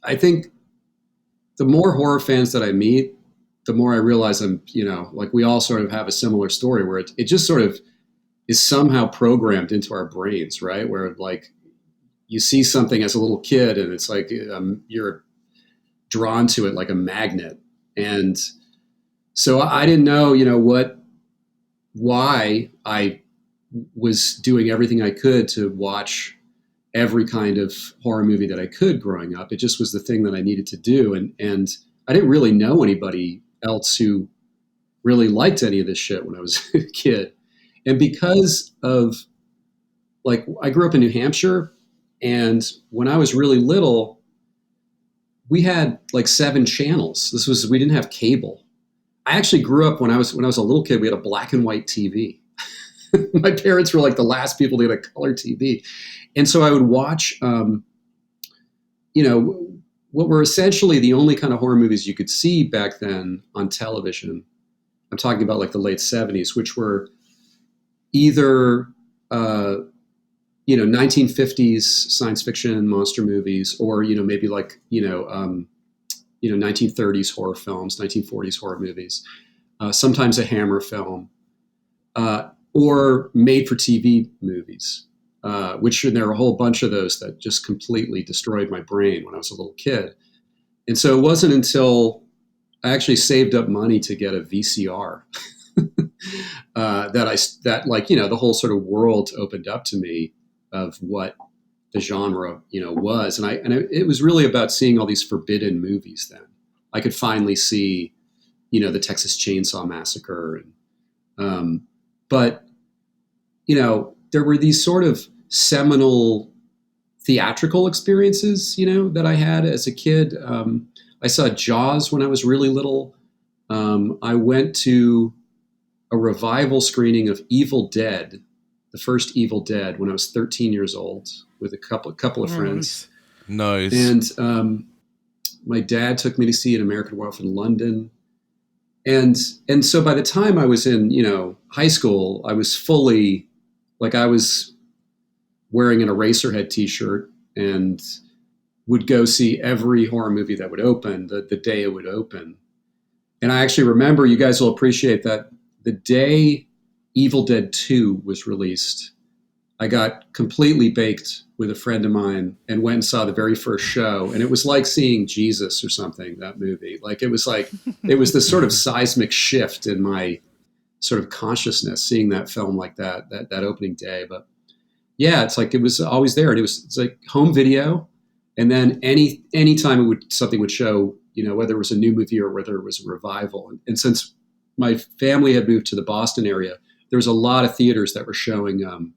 I think the more horror fans that I meet, the more I realize I'm, you know, like we all sort of have a similar story where it just sort of is somehow programmed into our brains, right? Where like you see something as a little kid and it's like you're drawn to it like a magnet. And so I didn't know, you know, why I was doing everything I could to watch every kind of horror movie that I could growing up. It just was the thing that I needed to do. And I didn't really know anybody else who really liked any of this shit when I was a kid. And because of like, I grew up in New Hampshire, and when I was really little, we had like 7 channels. We didn't have cable. I actually grew up when I was a little kid, we had a black and white TV. My parents were like the last people to get a color TV. And so I would watch, you know, what were essentially the only kind of horror movies you could see back then on television. I'm talking about like the late 70s, which were either, you know, 1950s science fiction monster movies, or, you know, maybe like, 1930s horror films, 1940s horror movies, sometimes a Hammer film, or made for TV movies, which there are a whole bunch of those that just completely destroyed my brain when I was a little kid. And so it wasn't until I actually saved up money to get a VCR that like, you know, the whole sort of world opened up to me of what the genre, you know, was. And it was really about seeing all these forbidden movies then. I could finally see, you know, the Texas Chainsaw Massacre. But, you know, there were these sort of seminal theatrical experiences, you know, that I had as a kid. I saw Jaws when I was really little. I went to a revival screening of Evil Dead, the first Evil Dead, when I was 13 years old with a couple of friends. Nice. And my dad took me to see An American Werewolf in London. And so by the time I was in, you know, high school, I was fully, like, I was wearing an Eraserhead t-shirt and would go see every horror movie that would open the day it would open. And I actually remember, you guys will appreciate that, the day Evil Dead 2 was released, I got completely baked with a friend of mine and went and saw the very first show. And it was like seeing Jesus or something, that movie. Like, it was this sort of seismic shift in my sort of consciousness, seeing that film like that opening day. But yeah, it's like, it was always there. And it's like home video. And then any time something would show, you know, whether it was a new movie or whether it was a revival. And since my family had moved to the Boston area, there was a lot of theaters that were showing, you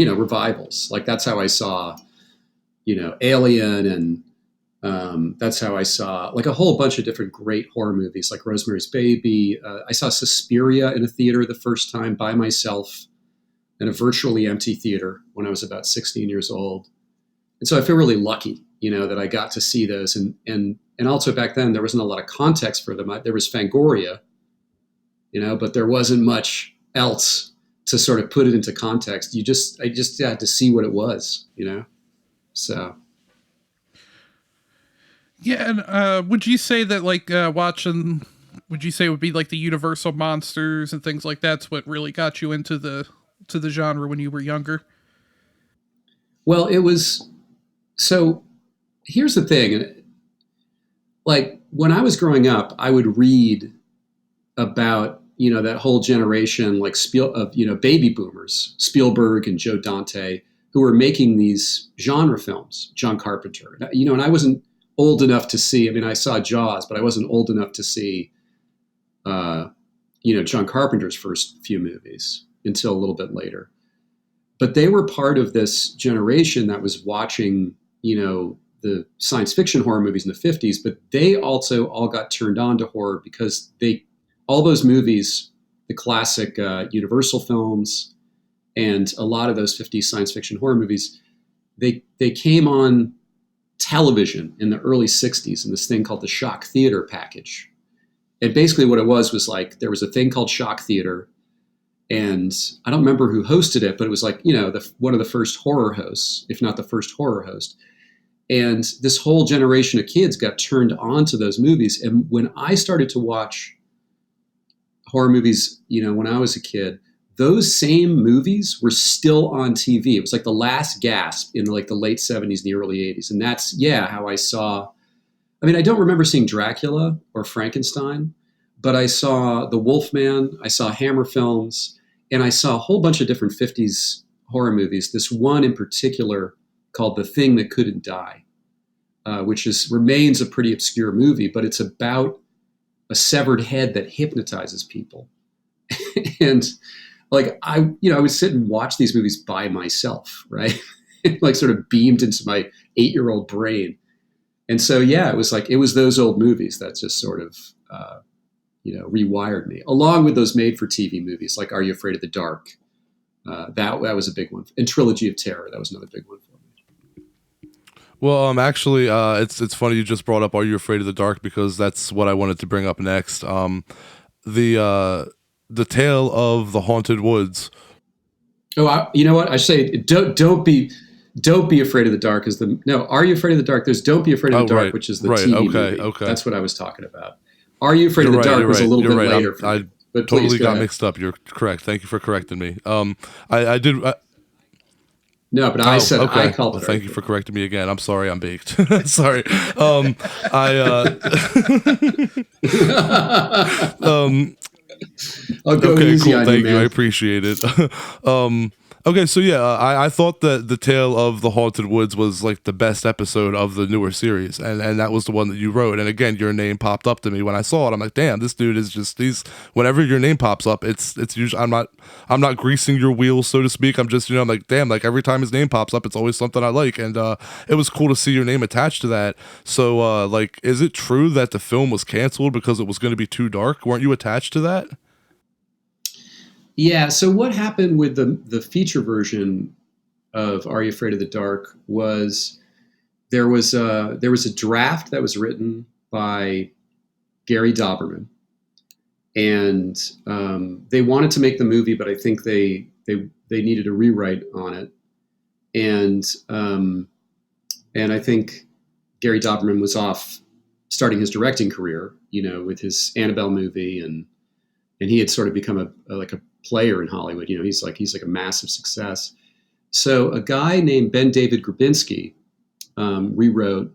know, revivals. Like, that's how I saw, you know, Alien, and that's how I saw like a whole bunch of different great horror movies, like Rosemary's Baby. I saw Suspiria in a theater the first time by myself in a virtually empty theater when I was about 16 years old. And so I feel really lucky, you know, that I got to see those. And also back then there wasn't a lot of context for them. There was Fangoria, you know, but there wasn't much else to sort of put it into context. I just had to see what it was, you know? So. Yeah. And would you say that like would you say it would be like the Universal monsters and things like that's what really got you into the genre when you were younger? Well, it was, so here's the thing. Like, when I was growing up, I would read about, you know, that whole generation, like you know, baby boomers, Spielberg and Joe Dante, who were making these genre films, John Carpenter, you know, and I wasn't old enough to see, I mean, I saw Jaws, but I wasn't old enough to see, John Carpenter's first few movies until a little bit later. But they were part of this generation that was watching, the science fiction horror movies in the 50s, but they also all got turned on to horror because all those movies, the classic Universal films, and a lot of those 50s science fiction horror movies, they came on television in the early 60s in this thing called the Shock Theater package. And basically what it was like, there was a thing called Shock Theater, and I don't remember who hosted it, but it was like, one of the first horror hosts, if not the first horror host. And this whole generation of kids got turned on to those movies. And when I started to watch horror movies, when I was a kid, those same movies were still on TV. It was like the last gasp in like the late 70s and the early 80s. And that's, how I saw, I don't remember seeing Dracula or Frankenstein, but I saw The Wolfman, I saw Hammer films, and I saw a whole bunch of different 50s horror movies. This one in particular called The Thing That Couldn't Die, which remains a pretty obscure movie, but it's about a severed head that hypnotizes people. And like, I would sit and watch these movies by myself, right? Like sort of beamed into my 8-year-old brain. And so, it was those old movies that just sort of, rewired me, along with those made-for-TV movies like Are You Afraid of the Dark? That was a big one. And Trilogy of Terror, that was another big one for me. Well, actually, it's funny you just brought up Are You Afraid of the Dark, because that's what I wanted to bring up next. The Tale of the Haunted Woods. Oh, you know what? I say don't be afraid of the dark. Are You Afraid of the Dark? There's Don't Be Afraid of the Dark, right, which is the right, TV okay, movie. Okay. That's what I was talking about. Are You Afraid of the Dark was a little bit later. I but totally got ahead. mixed up. You're correct. Thank you for correcting me. I did. No, but I said okay. I called it. Thank you for correcting me again. I'm sorry, I'm baked. Sorry. I'll go okay, easy cool. on Thank you. man. I appreciate it. Okay, so I thought that the Tale of the Haunted Woods was like the best episode of the newer series, and that was the one that you wrote. And again, your name popped up to me when I saw it. I'm like, damn, this dude is just whenever your name pops up, it's usually I'm not greasing your wheels, so to speak. I'm just I'm like, damn, like every time his name pops up, it's always something I like, and it was cool to see your name attached to that. So like, is it true that the film was canceled because it was going to be too dark? Weren't you attached to that? Yeah. So what happened with the feature version of Are You Afraid of the Dark was there was a draft that was written by Gary Dauberman, and they wanted to make the movie, but I think they needed a rewrite on it, and I think Gary Dauberman was off starting his directing career, with his Annabelle movie, and he had sort of become a player in Hollywood. He's like a massive success. So a guy named Ben David Grabinski rewrote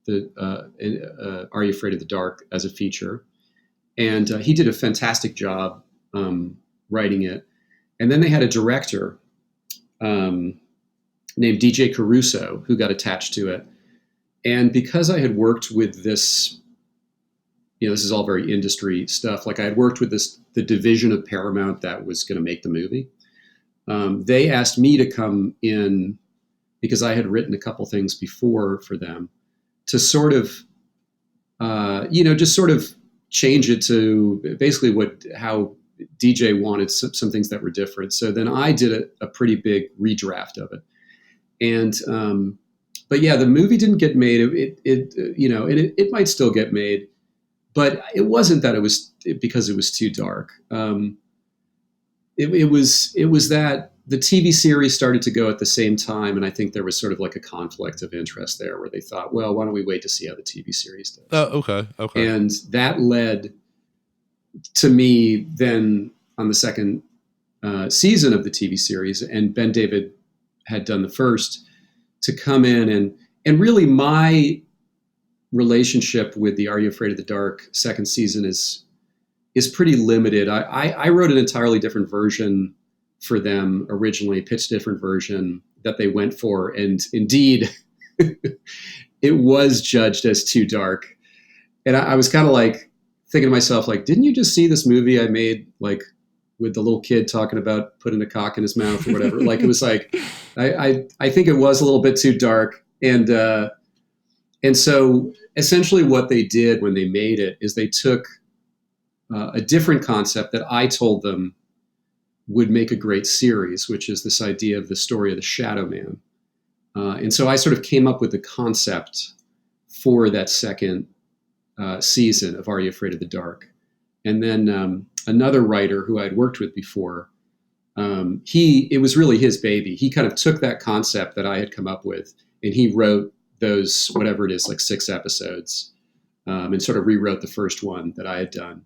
the Are You Afraid of the Dark as a feature, and he did a fantastic job writing it. And then they had a director named DJ Caruso who got attached to it. And because I had worked with this, this is all very industry stuff. Like I had worked with the division of Paramount that was going to make the movie. They asked me to come in because I had written a couple things before for them to sort of, just sort of change it to basically how DJ wanted some things that were different. So then I did a pretty big redraft of it. And, but yeah, the movie didn't get made. It might still get made. But it wasn't that it was because it was too dark. It was that the TV series started to go at the same time, and I think there was sort of like a conflict of interest there, where they thought, well, why don't we wait to see how the TV series does? Okay. And that led to me then on the second season of the TV series, and Ben David had done the first, to come in and really my relationship with the Are You Afraid of the Dark second season is pretty limited. I wrote an entirely different version for them originally, pitched a different version that they went for, and indeed it was judged as too dark. And I was kind of like thinking to myself, like, didn't you just see this movie I made, like, with the little kid talking about putting a cock in his mouth or whatever? Like, it was like, I think it was a little bit too dark. And so essentially what they did when they made it is they took a different concept that I told them would make a great series, which is this idea of the story of the Shadow Man. And so I sort of came up with the concept for that second season of Are You Afraid of the Dark? And then another writer who I'd worked with before, it was really his baby. He kind of took that concept that I had come up with and he wrote those, whatever it is, like 6 episodes, and sort of rewrote the first one that I had done.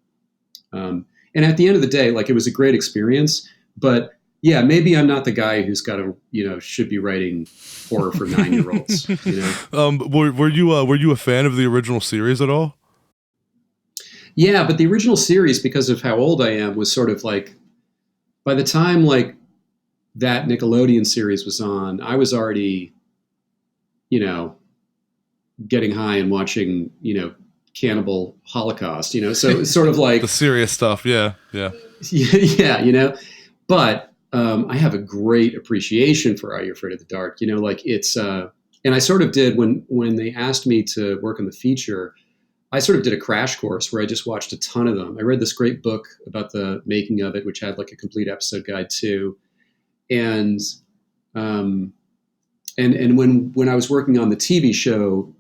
And at the end of the day, like, it was a great experience, but yeah, maybe I'm not the guy who's got to, should be writing horror for 9-year-olds. Were you a fan of the original series at all? Yeah, but the original series, because of how old I am, was sort of like, by the time like that Nickelodeon series was on, I was already, getting high and watching, Cannibal Holocaust, so it's sort of like the serious stuff. Yeah. Yeah. But I have a great appreciation for Are You Afraid of the Dark? Like it's, and I sort of did when they asked me to work on the feature, I sort of did a crash course where I just watched a ton of them. I read this great book about the making of it, which had like a complete episode guide too. And when I was working on the TV show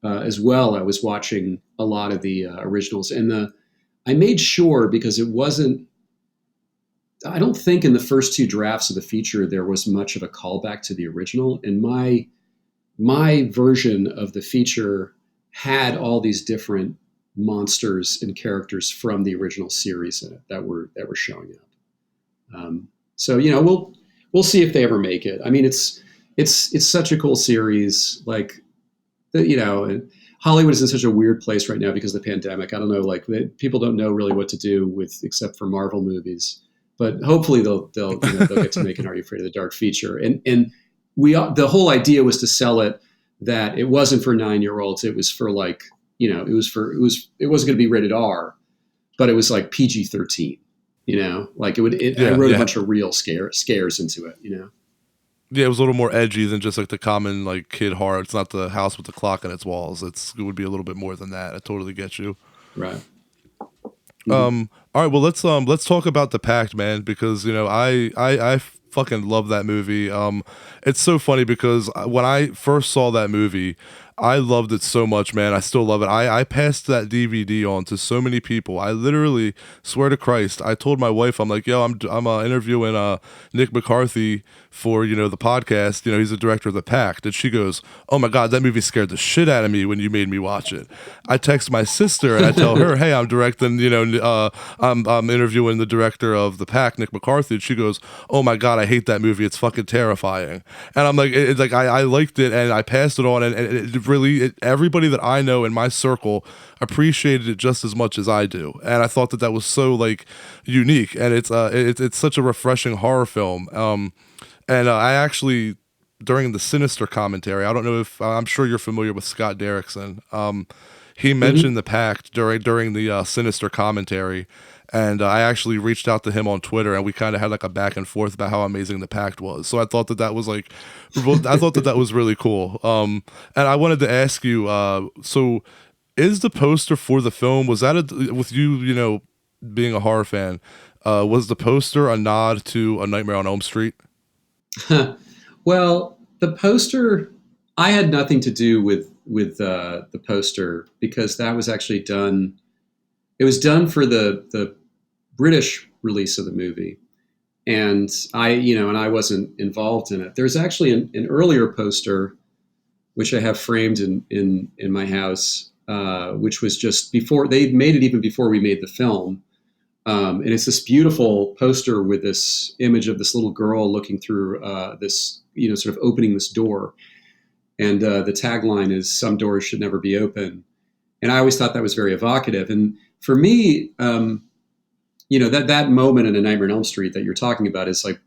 as well, I was watching a lot of the originals, and I made sure, because it wasn't, I don't think in the first 2 drafts of the feature there was much of a callback to the original, and my version of the feature had all these different monsters and characters from the original series in it that were showing up. So we'll see if they ever make it. I mean, it's such a cool series. Like, Hollywood is in such a weird place right now because of the pandemic. I don't know, like, people don't know really what to do with except for Marvel movies. But hopefully they'll get to make an Are You Afraid of the Dark feature. And the whole idea was to sell it that it wasn't for 9-year-olds. It was for like, it wasn't going to be rated R, but it was like PG-13. Like I wrote a bunch of real scares into it. Yeah, it was a little more edgy than just like the common like kid horror. It's not the house with the clock in its walls. It would be a little bit more than that. I totally get you. Right. All right, well let's talk about The Pact, man, because I fucking love that movie. It's so funny because when I first saw that movie, I loved it so much, man. I still love it. I passed that DVD on to so many people. I literally swear to Christ, I told my wife, I'm like, yo, I'm interviewing Nick McCarthy for the podcast. He's the director of The Pact, and she goes, oh my god, that movie scared the shit out of me when you made me watch it. I text my sister and I tell her, hey, I'm directing, I'm interviewing the director of The Pact, Nick McCarthy, and she goes, oh my god, I hate that movie. It's fucking terrifying. And I'm like, it's like I liked it and I passed it on, and it really, everybody that I know in my circle appreciated it just as much as I do, and I thought that was so like unique, and it's such a refreshing horror film. And I actually, during the Sinister commentary, I don't know if I'm sure you're familiar with Scott Derrickson. He mentioned The Pact during the Sinister commentary, and I actually reached out to him on Twitter, and we kind of had like a back and forth about how amazing The Pact was. So I thought that was like, I thought that was really cool. And I wanted to ask you, so is the poster for the film, was that with you, being a horror fan, was the poster a nod to A Nightmare on Elm Street? Well, the poster, I had nothing to do with the poster, because that was actually done. It was done for the British release of the movie, and I wasn't involved in it. There's actually an earlier poster, which I have framed in my house, which was just before they made it, even before we made the film. And it's this beautiful poster with this image of this little girl looking through this, sort of opening this door. And the tagline is, "Some doors should never be open." And I always thought that was very evocative. And for me, that moment in A Nightmare on Elm Street that you're talking about is like,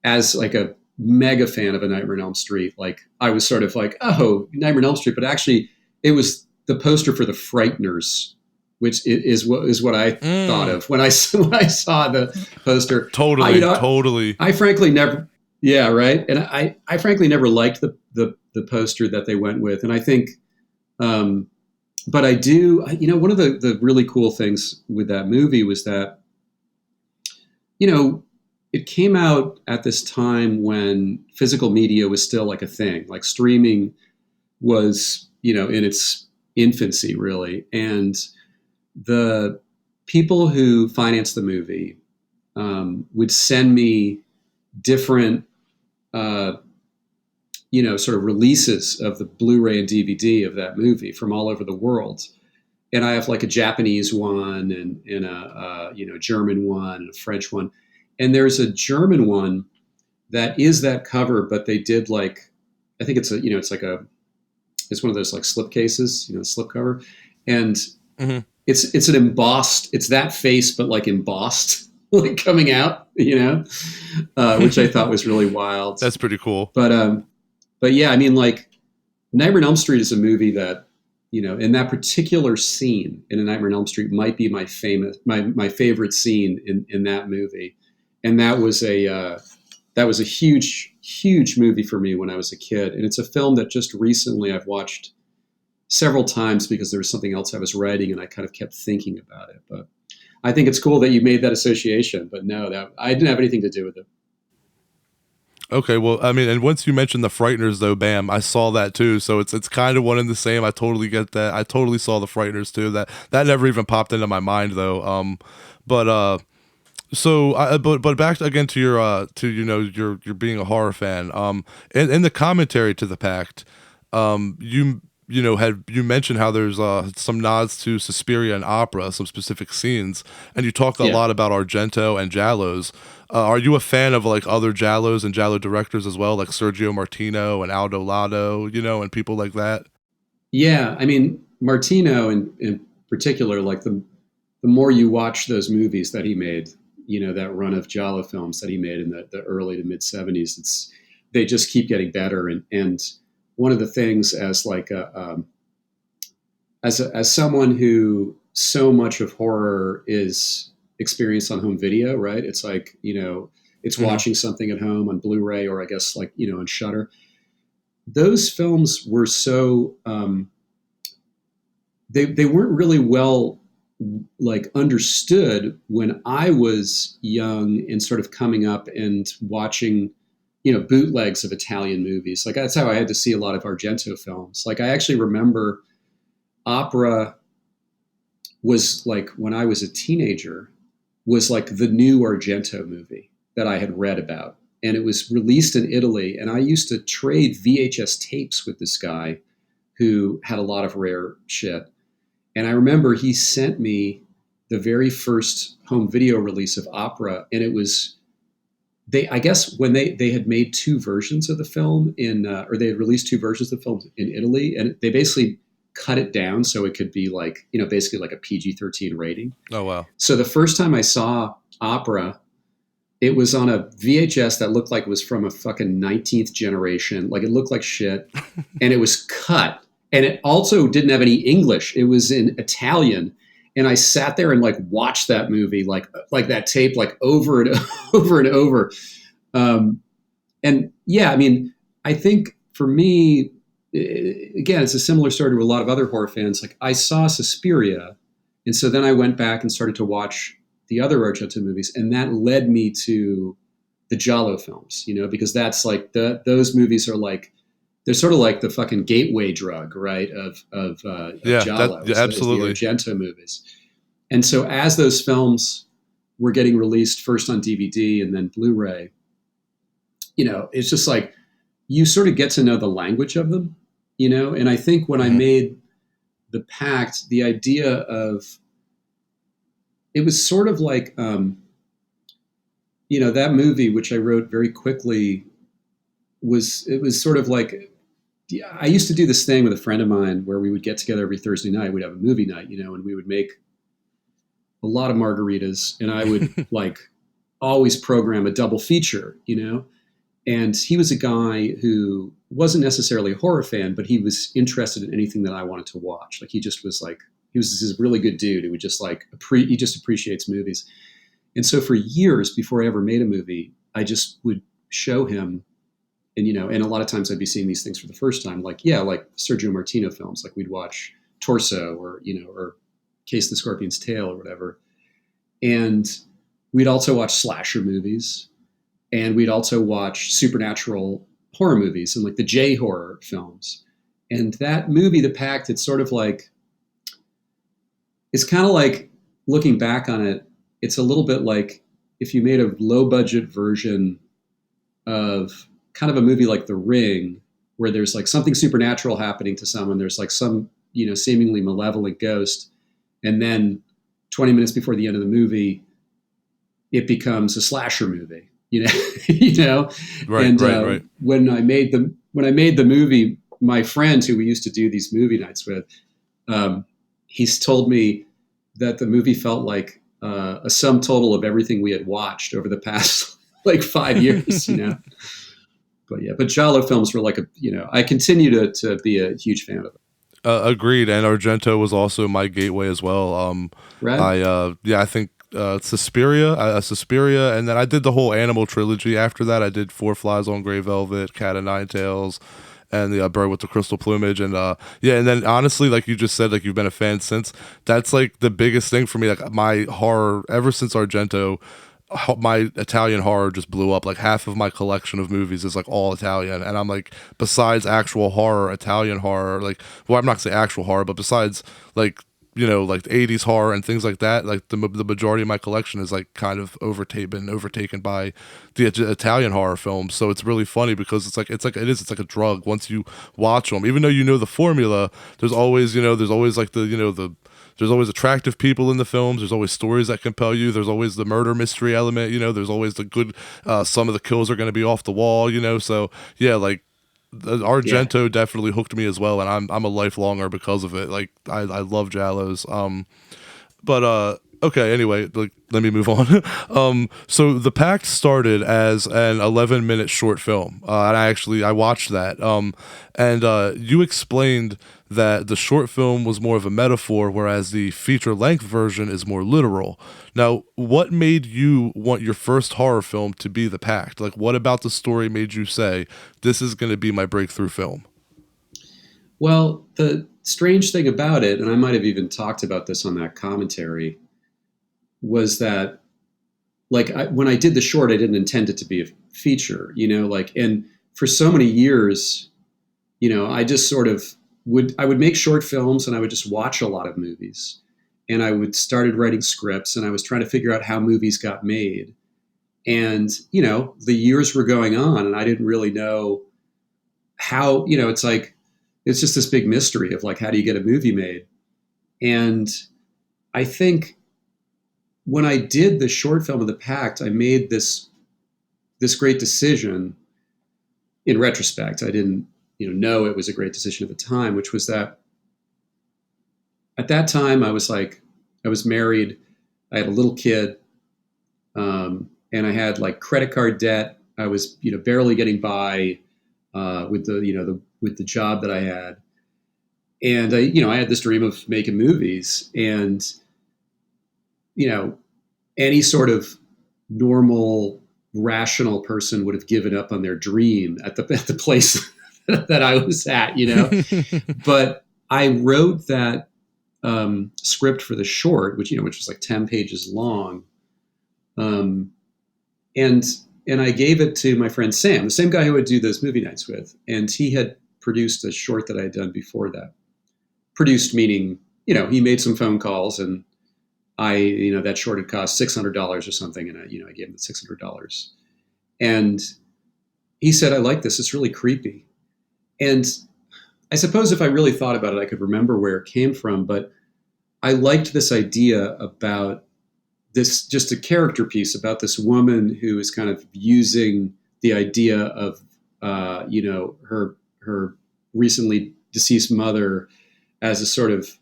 as like a mega fan of A Nightmare on Elm Street, like I was sort of like, oh, Nightmare on Elm Street. But actually, it was the poster for The Frighteners is what I thought of when I saw the poster. Totally, totally. I frankly never, yeah, right. And I frankly never liked the poster that they went with. And I think, but I do, one of the really cool things with that movie was that, it came out at this time when physical media was still like a thing, like streaming was, in its infancy really. And the people who financed the movie would send me different, sort of releases of the Blu-ray and DVD of that movie from all over the world. And I have like a Japanese one and a German one and a French one. And there's a German one that is that cover, but they did like, I think it's it's one of those like slip cases, slip cover. And it's an embossed, it's that face, but like embossed, like coming out, which I thought was really wild. That's pretty cool. But yeah, I mean, like Nightmare on Elm Street is a movie that, in that particular scene in A Nightmare on Elm Street might be my favorite scene in that movie. And that was a huge movie for me when I was a kid. And it's a film that just recently I've watched several times because there was something else I was writing and I kind of kept thinking about it. But I think it's cool that you made that association, but no, that I didn't have anything to do with it. Okay, well, I mean, and once you mentioned The Frighteners, though, bam, I saw that too. So it's kind of one and the same. I totally get that. I totally saw The Frighteners too. That never even popped into my mind though. But back again to your you're being a horror fan. In the commentary to the Pact, you mentioned how there's some nods to Suspiria and opera, some specific scenes, and you talked a lot about Argento and Giallos. Are you a fan of like other Giallos and Giallo directors as well, like Sergio Martino and Aldo Lado, and people like that? Yeah, I mean Martino in particular, like the more you watch those movies that he made, that run of Giallo films that he made in the early to mid 70s, they just keep getting better. And one of the things as like as someone who so much of horror is experienced on home video, right? It's like, it's watching something at home on Blu-ray or I guess like, on Shudder. Those films were so, they weren't really well like understood when I was young and sort of coming up and watching, bootlegs of Italian movies. Like that's how I had to see a lot of Argento films. Like I actually remember opera was like when I was a teenager was like the new Argento movie that I had read about. And it was released in Italy. And I used to trade VHS tapes with this guy who had a lot of rare shit. And I remember he sent me the very first home video release of opera. And it was, I guess when they had made two versions of the film or they had released two versions of the film in Italy, and they basically cut it down so it could be like, basically like a PG-13 rating. Oh, wow. So the first time I saw opera, it was on a VHS that looked like it was from a fucking 19th generation. Like it looked like shit. And it was cut. And it also didn't have any English. It was in Italian. And I sat there and like watched that movie, like that tape, like over and over and over. And yeah, I mean, I think for me, again, it's a similar story to a lot of other horror fans. Like I saw Suspiria. And so then I went back and started to watch the other Argento movies. And that led me to the Giallo films, because that's like those movies are like, they're sort of like the fucking gateway drug, right? Of Giallo. Absolutely. The Argento movies. And so as those films were getting released first on DVD and then Blu-ray, it's just like, you sort of get to know the language of them, and I think when I made the Pact, the idea of, it was sort of like, that movie, which I wrote very quickly, it was sort of like, I used to do this thing with a friend of mine where we would get together every Thursday night. We'd have a movie night, and we would make a lot of margaritas, and I would like always program a double feature, and he was a guy who wasn't necessarily a horror fan, but he was interested in anything that I wanted to watch. Like he just was like, he was this really good dude who would just like, he just appreciates movies. And so for years before I ever made a movie, I just would show him, and, and a lot of times I'd be seeing these things for the first time, like Sergio Martino films, like we'd watch Torso or Case of the Scorpion's Tail or whatever. And we'd also watch slasher movies, and we'd also watch supernatural horror movies and like the J-horror films. And that movie, The Pact, it's sort of like, it's kind of like, looking back on it, it's a little bit like if you made a low budget version of kind of a movie like The Ring, where there's like something supernatural happening to someone. There's like some, seemingly malevolent ghost. And then 20 minutes before the end of the movie, it becomes a slasher movie, Right, and right. When I made the movie, my friend who we used to do these movie nights with, he's told me that the movie felt like a sum total of everything we had watched over the past like 5 years, But Giallo films were like I continue to be a huge fan of it. Agreed, and Argento was also my gateway as well. Right? I think Suspiria, and then I did the whole Animal trilogy. After that, I did Four Flies on Grey Velvet, Cat o' Nine Tails, and the Bird with the Crystal Plumage, and and then honestly, like you just said, like you've been a fan since. That's like the biggest thing for me. Like my horror ever since Argento, my Italian horror just blew up. Like half of my collection of movies is like all Italian, and I'm like, besides actual horror, Italian horror, like, well, I'm not gonna say actual horror, but besides like like the 80s horror and things like that, like the majority of my collection is like kind of overtaken by the Italian horror films. So it's really funny because it's like a drug. Once you watch them, even though the formula, there's always like there's always attractive people in the films. There's always stories that compel you. There's always the murder mystery element. There's always the good. Some of the kills are going to be off the wall. So yeah, like Argento definitely hooked me as well, and I'm a lifelonger because of it. Like I love Giallos. But okay. Anyway, like let me move on. So The Pact started as an 11-minute short film, and I watched that. And you explained that the short film was more of a metaphor, whereas the feature-length version is more literal. Now, what made you want your first horror film to be The Pact? Like, what about the story made you say, this is going to be my breakthrough film? Well, the strange thing about it, and I might have even talked about this on that commentary, was that, like, when I did the short, I didn't intend it to be a feature, and for so many years, I just sort of I would make short films, and I would just watch a lot of movies, and I started writing scripts, and I was trying to figure out how movies got made. And, the years were going on, and I didn't really know how, it's like, it's just this big mystery of like, how do you get a movie made? And I think when I did the short film of The Pact, I made this great decision. In retrospect, I didn't, know it was a great decision at the time, which was that at that time I was married, I had a little kid, and I had like credit card debt. I was, barely getting by with the job that I had, and I had this dream of making movies, and any sort of normal, rational person would have given up on their dream at the place that I was at, But I wrote that script for the short, which was like 10 pages long, and I gave it to my friend Sam, the same guy who I would do those movie nights with, and he had produced a short that I had done before that. Produced meaning, he made some phone calls, and that short had cost $600 or something, and I gave him the $600, and he said, "I like this. It's really creepy." And I suppose if I really thought about it, I could remember where it came from, but I liked this idea about this, just a character piece about this woman who is kind of using the idea of, her recently deceased mother as a sort of,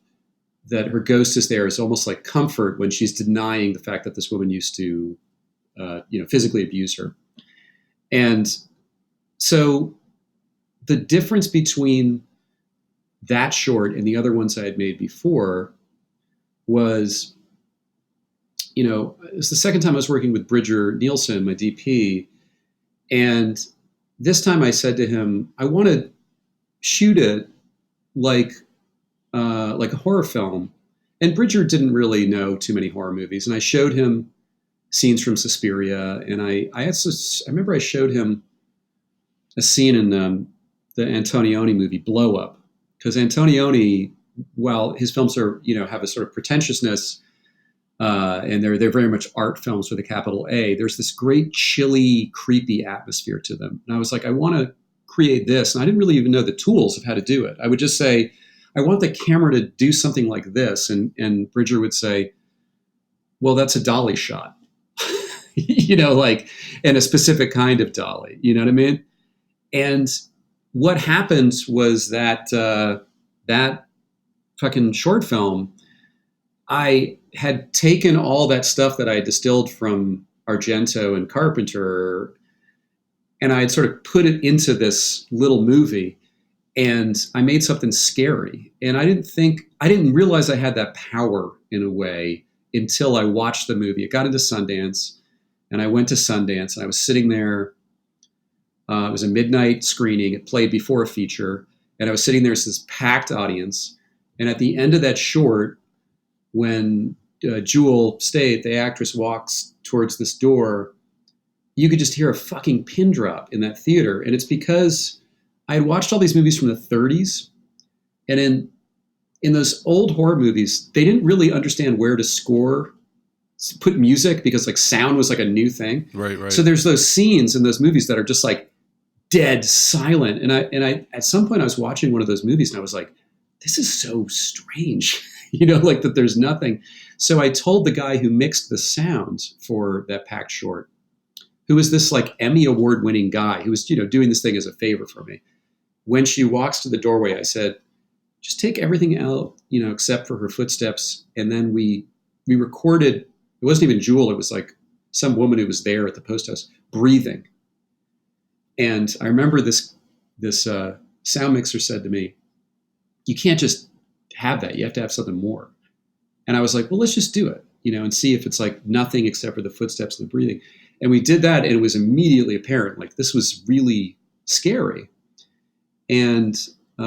that her ghost is there as almost like comfort when she's denying the fact that this woman used to, physically abuse her. And so the difference between that short and the other ones I had made before was, it was the second time I was working with Bridger Nielsen, my DP. And this time I said to him, I want to shoot it like a horror film. And Bridger didn't really know too many horror movies. And I showed him scenes from Suspiria. And I remember I showed him a scene in the Antonioni movie, Blow Up. Because Antonioni, while his films are, have a sort of pretentiousness, and they're very much art films with a capital A, there's this great chilly, creepy atmosphere to them. And I was like, I want to create this. And I didn't really even know the tools of how to do it. I would just say, I want the camera to do something like this. And Bridger would say, well, that's a dolly shot, and a specific kind of dolly, you know what I mean? And what happened was that that fucking short film, I had taken all that stuff that I had distilled from Argento and Carpenter, and I had sort of put it into this little movie, and I made something scary. And I didn't realize I had that power in a way until I watched the movie. It got into Sundance, and I went to Sundance, and I was sitting there. It was a midnight screening. It played before a feature, and I was sitting there as this packed audience. And at the end of that short, when Jewel Staite, the actress, walks towards this door, you could just hear a fucking pin drop in that theater. And it's because I had watched all these movies from the 30s. And in those old horror movies, they didn't really understand where to put music, because like sound was like a new thing. Right. So there's those scenes in those movies that are just like dead silent. And I at some point I was watching one of those movies and I was like, this is so strange, like that there's nothing. So I told the guy who mixed the sound for that Pact short, who was this like Emmy Award winning guy who was, doing this thing as a favor for me. When she walks to the doorway, I said, just take everything out, except for her footsteps. And then we recorded, it wasn't even Jewel. It was like some woman who was there at the post house breathing. And I remember this sound mixer said to me, you can't just have that. You have to have something more. And I was like, well, let's just do it, and see if it's like nothing except for the footsteps and the breathing. And we did that, and it was immediately apparent, like this was really scary. And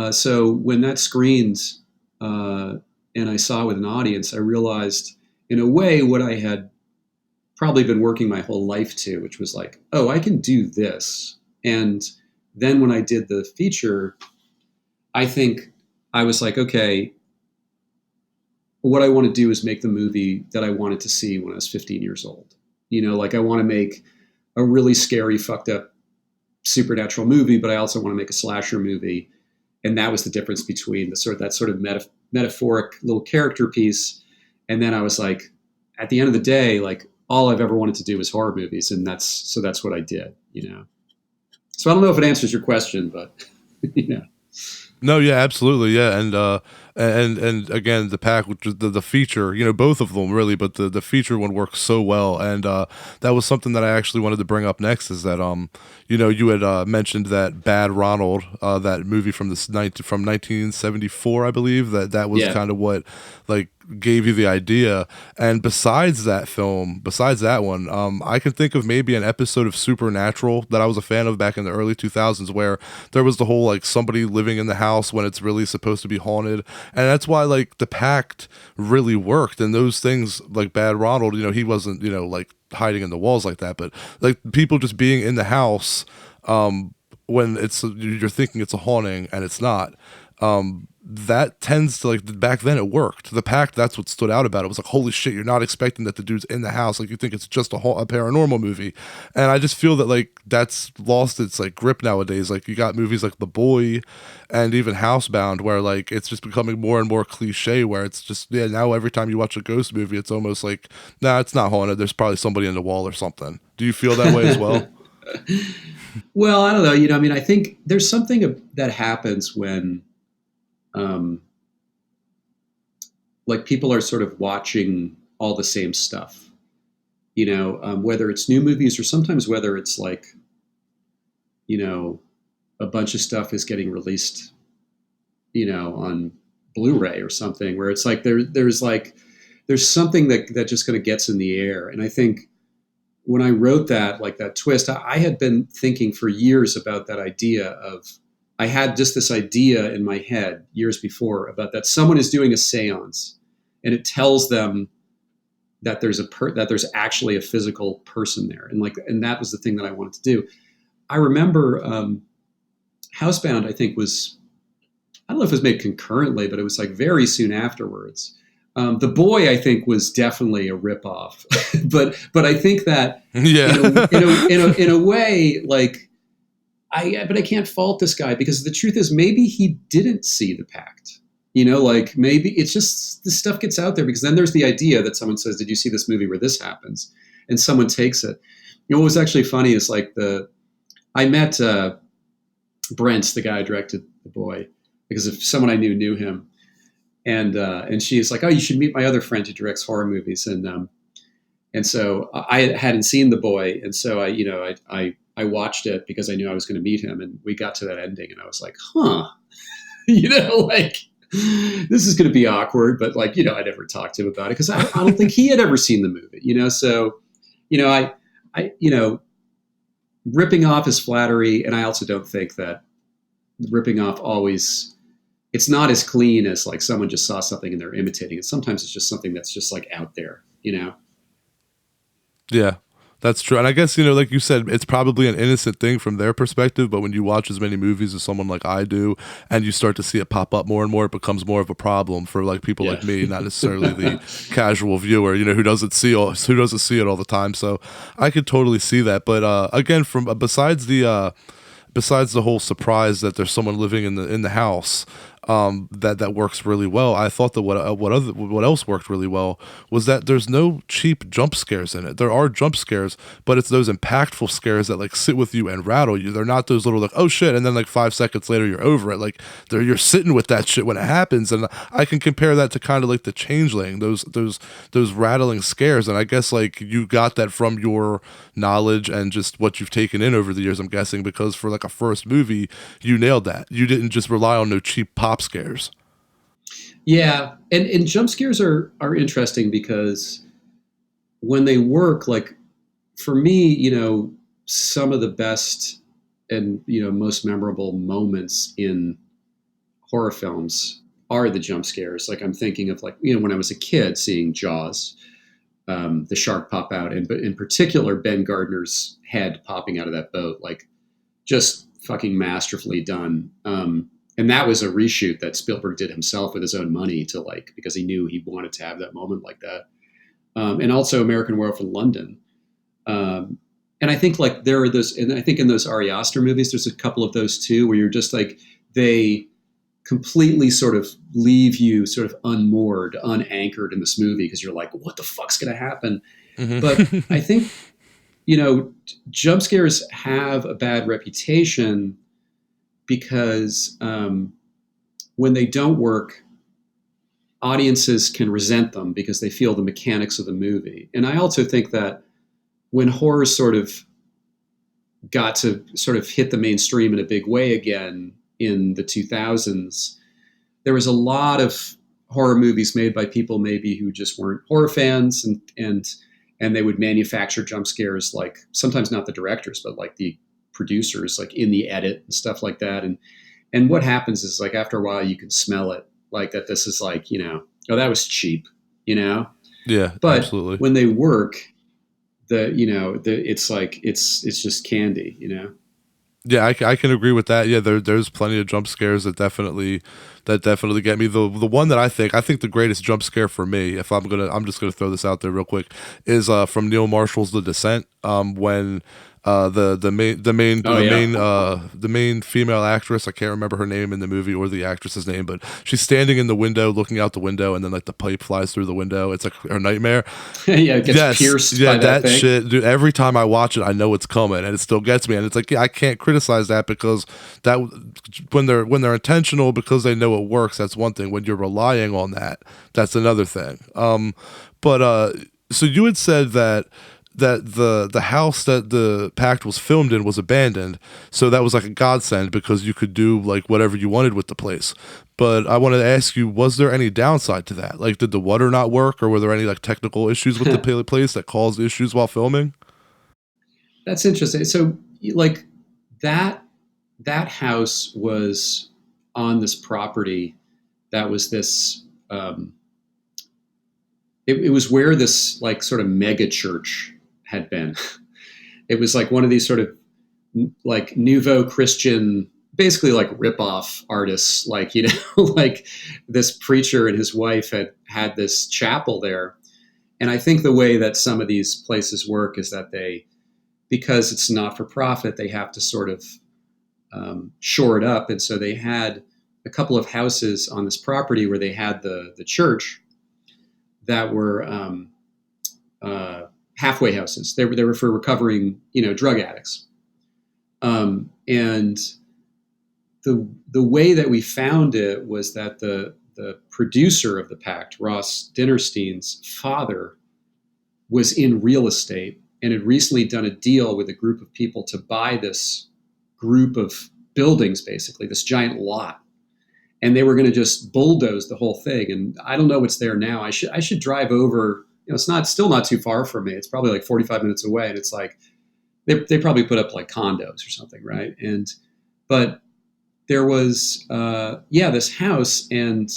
so when that screened and I saw it with an audience, I realized in a way what I had probably been working my whole life to, which was like, oh, I can do this. And then when I did the feature, I think I was like, okay, what I want to do is make the movie that I wanted to see when I was 15 years old. Like I want to make a really scary, fucked up supernatural movie, but I also want to make a slasher movie. And that was the difference between that sort of metaphoric little character piece. And then I was like, at the end of the day, like all I've ever wanted to do was horror movies. And that's what I did, So I don't know if it answers your question, but No, yeah, absolutely, yeah, and again, the Pact, which is the feature, both of them really, but the feature one works so well, and that was something that I actually wanted to bring up next. Is that you had mentioned that Bad Ronald, that movie from 1974, I believe, that was kind of what like gave you the idea. And besides that one, I can think of maybe an episode of Supernatural that I was a fan of back in the early 2000s, where there was the whole like somebody living in the house when it's really supposed to be haunted, and that's why like the Pact really worked. And those things like Bad Ronald, he wasn't like hiding in the walls like that, but like people just being in the house when you're thinking it's a haunting and it's not. That tends to, like, back then it worked. The Pact, that's what stood out about it. It was like, holy shit, you're not expecting that the dude's in the house. Like, you think it's just a paranormal movie. And I just feel that, like, that's lost its, like, grip nowadays. Like, you got movies like The Boy and even Housebound, where, like, it's just becoming more and more cliche, where it's just, now every time you watch a ghost movie, it's almost like, nah, it's not haunted. There's probably somebody in the wall or something. Do you feel that way as well? Well, I don't know. I think there's something that happens when like people are sort of watching all the same stuff, whether it's new movies or sometimes whether it's like, a bunch of stuff is getting released, on Blu-ray or something, where it's like there's like there's something that just kind of gets in the air. And I think when I wrote that, like that twist, I had been thinking for years about that idea of, I had just this idea in my head years before about that someone is doing a seance and it tells them that there's that there's actually a physical person there. And that was the thing that I wanted to do. I remember Housebound, I think I don't know if it was made concurrently, but it was like very soon afterwards. The Boy, I think, was definitely a ripoff, but I think that in a way, like but I can't fault this guy, because the truth is maybe he didn't see the Pact. Like maybe it's just this stuff gets out there, because then there's the idea that someone says, "Did you see this movie where this happens?" And someone takes it. What was actually funny is like I met Brent, the guy who directed The Boy, because if someone I knew him. And she's like, "Oh, you should meet my other friend who directs horror movies." And so I hadn't seen The Boy, and so I watched it because I knew I was going to meet him, and we got to that ending, and I was like, "Huh, like this is going to be awkward," but like I never talked to him about it because I don't think he had ever seen the movie, So I ripping off is flattery, and I also don't think that ripping off always. It's not as clean as like someone just saw something and they're imitating it. Sometimes it's just something that's just like out there, Yeah, that's true. And I guess, like you said, it's probably an innocent thing from their perspective, but when you watch as many movies as someone like I do, and you start to see it pop up more and more, it becomes more of a problem for like people like me, not necessarily the casual viewer, who doesn't see it all the time. So I could totally see that. But again, besides the whole surprise that there's someone living in the house, that works really well. I thought that what else worked really well was that there's no cheap jump scares in it. There are jump scares, but it's those impactful scares that like sit with you and rattle you. They're not those little like, oh shit, and then like 5 seconds later you're over it. Like you're sitting with that shit when it happens. And I can compare that to kind of like The Changeling, those rattling scares. And I guess like you got that from your knowledge and just what you've taken in over the years, I'm guessing, because for like a first movie, you nailed that. You didn't just rely on no cheap pop scares. Yeah, and jump scares are interesting because when they work, like for me, some of the best and most memorable moments in horror films are the jump scares. Like I'm thinking of like when I was a kid seeing Jaws, the shark pop out, and but in particular Ben Gardner's head popping out of that boat, like just fucking masterfully done. And that was a reshoot that Spielberg did himself with his own money because he knew he wanted to have that moment like that. And also American Werewolf in London. And I think like there are those, and I think in those Ari Aster movies, there's a couple of those too, where you're just like, they completely sort of leave you sort of unmoored, unanchored in this movie because you're like, what the fuck's going to happen? Mm-hmm. But I think, jump scares have a bad reputation because when they don't work, audiences can resent them because they feel the mechanics of the movie. And I also think that when horror sort of got to sort of hit the mainstream in a big way again in the 2000s, there was a lot of horror movies made by people maybe who just weren't horror fans, and they would manufacture jump scares, like sometimes not the directors, but like the producers, like in the edit and stuff like that. And what happens is like after a while you can smell it, like that this is like, oh, that was cheap, Yeah, but absolutely. When they work, it's like, it's just candy, Yeah, I can agree with that. Yeah, there's plenty of jump scares that definitely get me. The one that I think the greatest jump scare for me, I'm just gonna throw this out there real quick, is from Neil Marshall's The Descent, when the main female actress, I can't remember her name in the movie or the actress's name, but she's standing in the window looking out the window, and then like the pipe flies through the window. It's like her nightmare. Yeah, it gets pierced by that thing. Shit, dude, every time I watch it I know it's coming and it still gets me, and it's like, yeah, I can't criticize that because that when they're intentional because they know it works, that's one thing. When you're relying on that, that's another thing. So you had said that the house that the Pact was filmed in was abandoned, so that was like a godsend because you could do like whatever you wanted with the place. But I wanted to ask you, was there any downside to that? Like, did the water not work, or were there any like technical issues with the place that caused issues while filming? That's interesting. So, like that house was on this property that was this. It was where this like sort of mega church had been. It was like one of these sort of like nouveau Christian, basically like rip-off artists, like, you know, like this preacher and his wife had this chapel there. And I think the way that some of these places work is that because it's not for profit, they have to sort of shore it up. And so they had a couple of houses on this property where they had the church that were halfway houses. They were for recovering, you know, drug addicts. And the way that we found it was that the producer of the Pact, Ross Dinnerstein's father, was in real estate and had recently done a deal with a group of people to buy this group of buildings, basically this giant lot. And they were going to just bulldoze the whole thing. And I don't know what's there now. I should drive over. You know, it's still not too far from me. It's probably like 45 minutes away. And it's like, they probably put up like condos or something, right? But there was, this house, and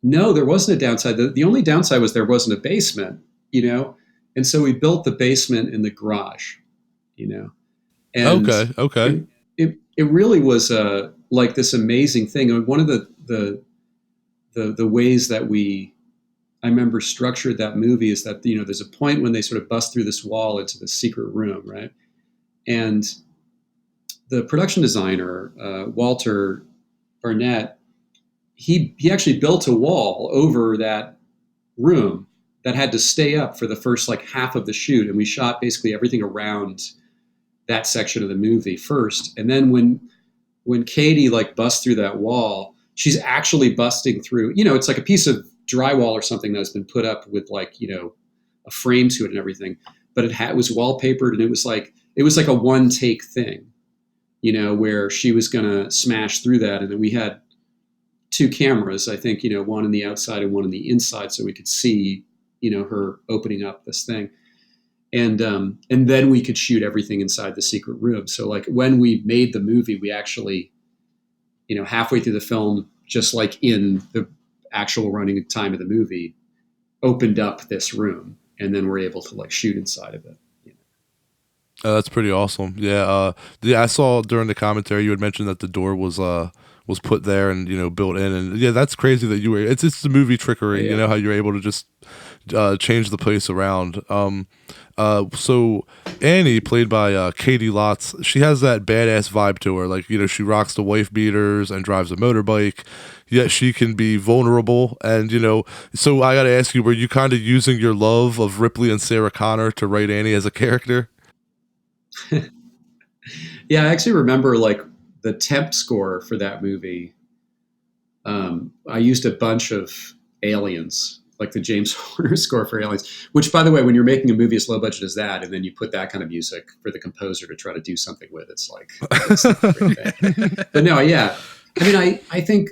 no, there wasn't a downside. The only downside was there wasn't a basement, you know? And so we built the basement in the garage, you know? And Okay. It really was like this amazing thing. And one of the ways that I remember structured that movie is that, you know, there's a point when they sort of bust through this wall into the secret room, right? And the production designer, Walter Barnett, he actually built a wall over that room that had to stay up for the first like half of the shoot. And we shot basically everything around that section of the movie first. And then when Katie like busts through that wall, she's actually busting through, you know, it's like a piece of drywall or something that's been put up with like, you know, a frame to it and everything, but it was wallpapered, and it was like a one take thing, you know, where she was going to smash through that. And then we had two cameras, I think, you know, one on the outside and one on the inside, so we could see, you know, her opening up this thing. And then we could shoot everything inside the secret room. So like when we made the movie, we actually, you know, halfway through the film, just like in the actual running time of the movie, opened up this room, and then we're able to like shoot inside of it. You know? That's pretty awesome. Yeah. I saw during the commentary you had mentioned that the door was put there and, you know, built in, and yeah, that's crazy that you were. It's the movie trickery. Yeah. You know how you're able to just change the place around. So Annie, played by Katie Lotz, she has that badass vibe to her. Like, you know, she rocks the wife beaters and drives a motorbike, yet she can be vulnerable. And, you know, so I got to ask you, were you kind of using your love of Ripley and Sarah Connor to write Annie as a character? Yeah, I actually remember like the temp score for that movie. I used a bunch of Aliens, like the James Horner score for Aliens, which, by the way, when you're making a movie as low budget as that, and then you put that kind of music for the composer to try to do something with, it's like, it's a great thing. But no, yeah. I mean, I think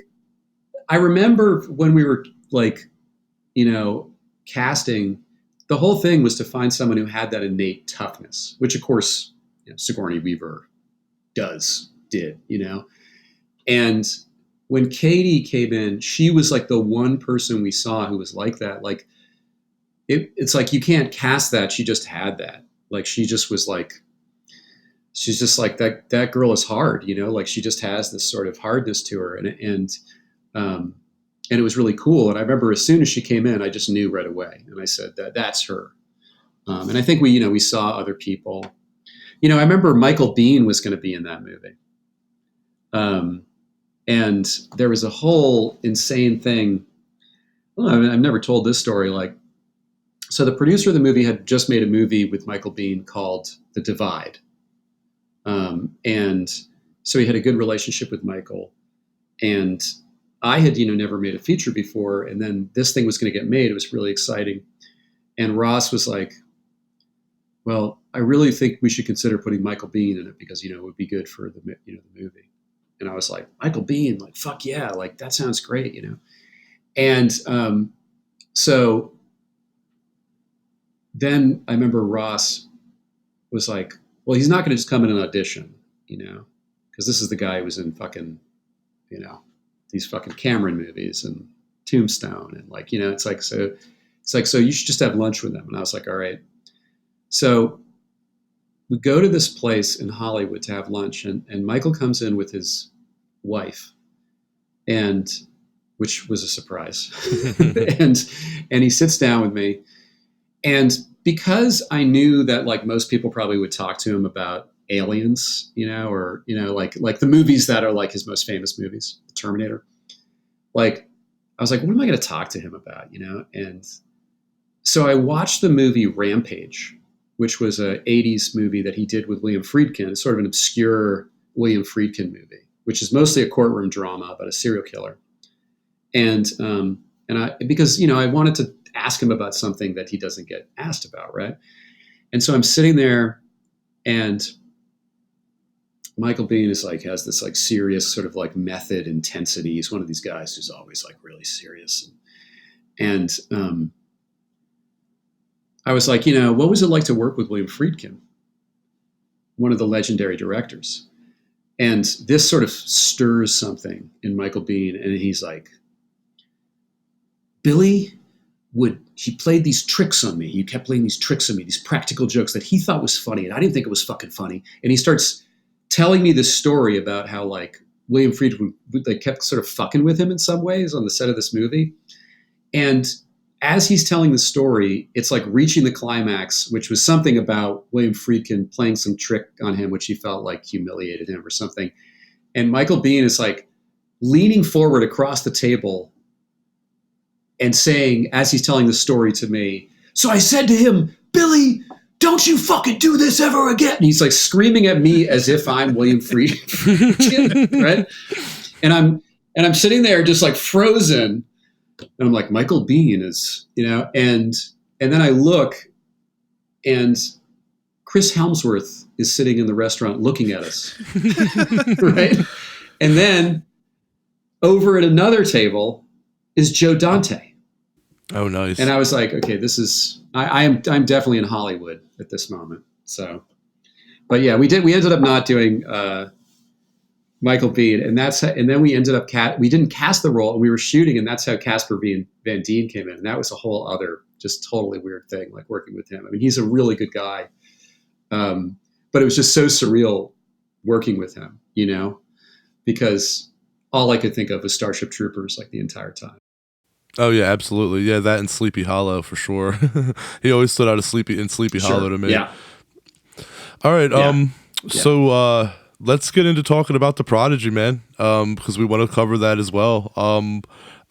I remember when we were like, you know, casting, the whole thing was to find someone who had that innate toughness, which of course, you know, Sigourney Weaver did, you know? And when Katie came in, she was like the one person we saw who was like that. Like it's like, you can't cast that. She just had that. Like, she's just like that girl is hard, you know, like she just has this sort of hardness to her. And it was really cool. And I remember as soon as she came in, I just knew right away. And I said that's her. And I think we saw other people. You know, I remember Michael Biehn was going to be in that movie. And there was a whole insane thing. Well, I mean, I've never told this story. Like, so the producer of the movie had just made a movie with Michael Biehn called The Divide. And so he had a good relationship with Michael. And I had, you know, never made a feature before. And then this thing was going to get made. It was really exciting. And Ross was like, well, I really think we should consider putting Michael Biehn in it because, you know, it would be good for the movie. And I was like, Michael Biehn, like, fuck yeah, like that sounds great, you know? And so then I remember Ross was like, well, he's not going to just come in and audition, you know, because this is the guy who was in fucking, you know, these fucking Cameron movies and Tombstone. And like, you know, it's like, so you should just have lunch with him. And I was like, all right. So we go to this place in Hollywood to have lunch, and Michael comes in with his wife, and which was a surprise. and he sits down with me, and because I knew that like most people probably would talk to him about aliens, you know, or you know, like the movies that are like his most famous movies, The Terminator. Like, I was like, what am I going to talk to him about, you know? And so I watched the movie Rampage, which was a 80s movie that he did with William Friedkin. It's sort of an obscure William Friedkin movie, which is mostly a courtroom drama about a serial killer. And I, because, you know, I wanted to ask him about something that he doesn't get asked about, right? And so I'm sitting there, and Michael Biehn is like, has this like serious sort of like method intensity. He's one of these guys who's always like really serious. And I was like, you know, what was it like to work with William Friedkin, one of the legendary directors? And this sort of stirs something in Michael Biehn. And he's like, Billy he played these tricks on me. He kept playing these tricks on me, these practical jokes that he thought was funny. And I didn't think it was fucking funny. And he starts telling me this story about how like William Friedkin, they kept sort of fucking with him in some ways on the set of this movie. And as he's telling the story, it's like reaching the climax, which was something about William Friedkin playing some trick on him, which he felt like humiliated him or something. And Michael Biehn is like leaning forward across the table and saying, as he's telling the story to me, so I said to him, Billy, don't you fucking do this ever again. And he's like screaming at me as if I'm William Friedkin, right? And I'm sitting there just like frozen. And I'm like, Michael Biehn is, you know, and then I look, and Chris Helmsworth is sitting in the restaurant looking at us, right? And then over at another table is Joe Dante. Oh, nice. And I was like, okay, this is, I'm definitely in Hollywood at this moment. So, but yeah, we ended up not doing Michael Biehn, and then we ended up we didn't cast the role, and we were shooting, and that's how Casper Van Dien came in, and that was a whole other just totally weird thing, like working with him. I mean, he's a really good guy, but it was just so surreal working with him, you know, because all I could think of was Starship Troopers like the entire time. Oh yeah, absolutely. Yeah, that and Sleepy Hollow for sure. He always stood out in Sleepy Hollow to me. Yeah. All right. So let's get into talking about The Prodigy, man, because we want to cover that as well.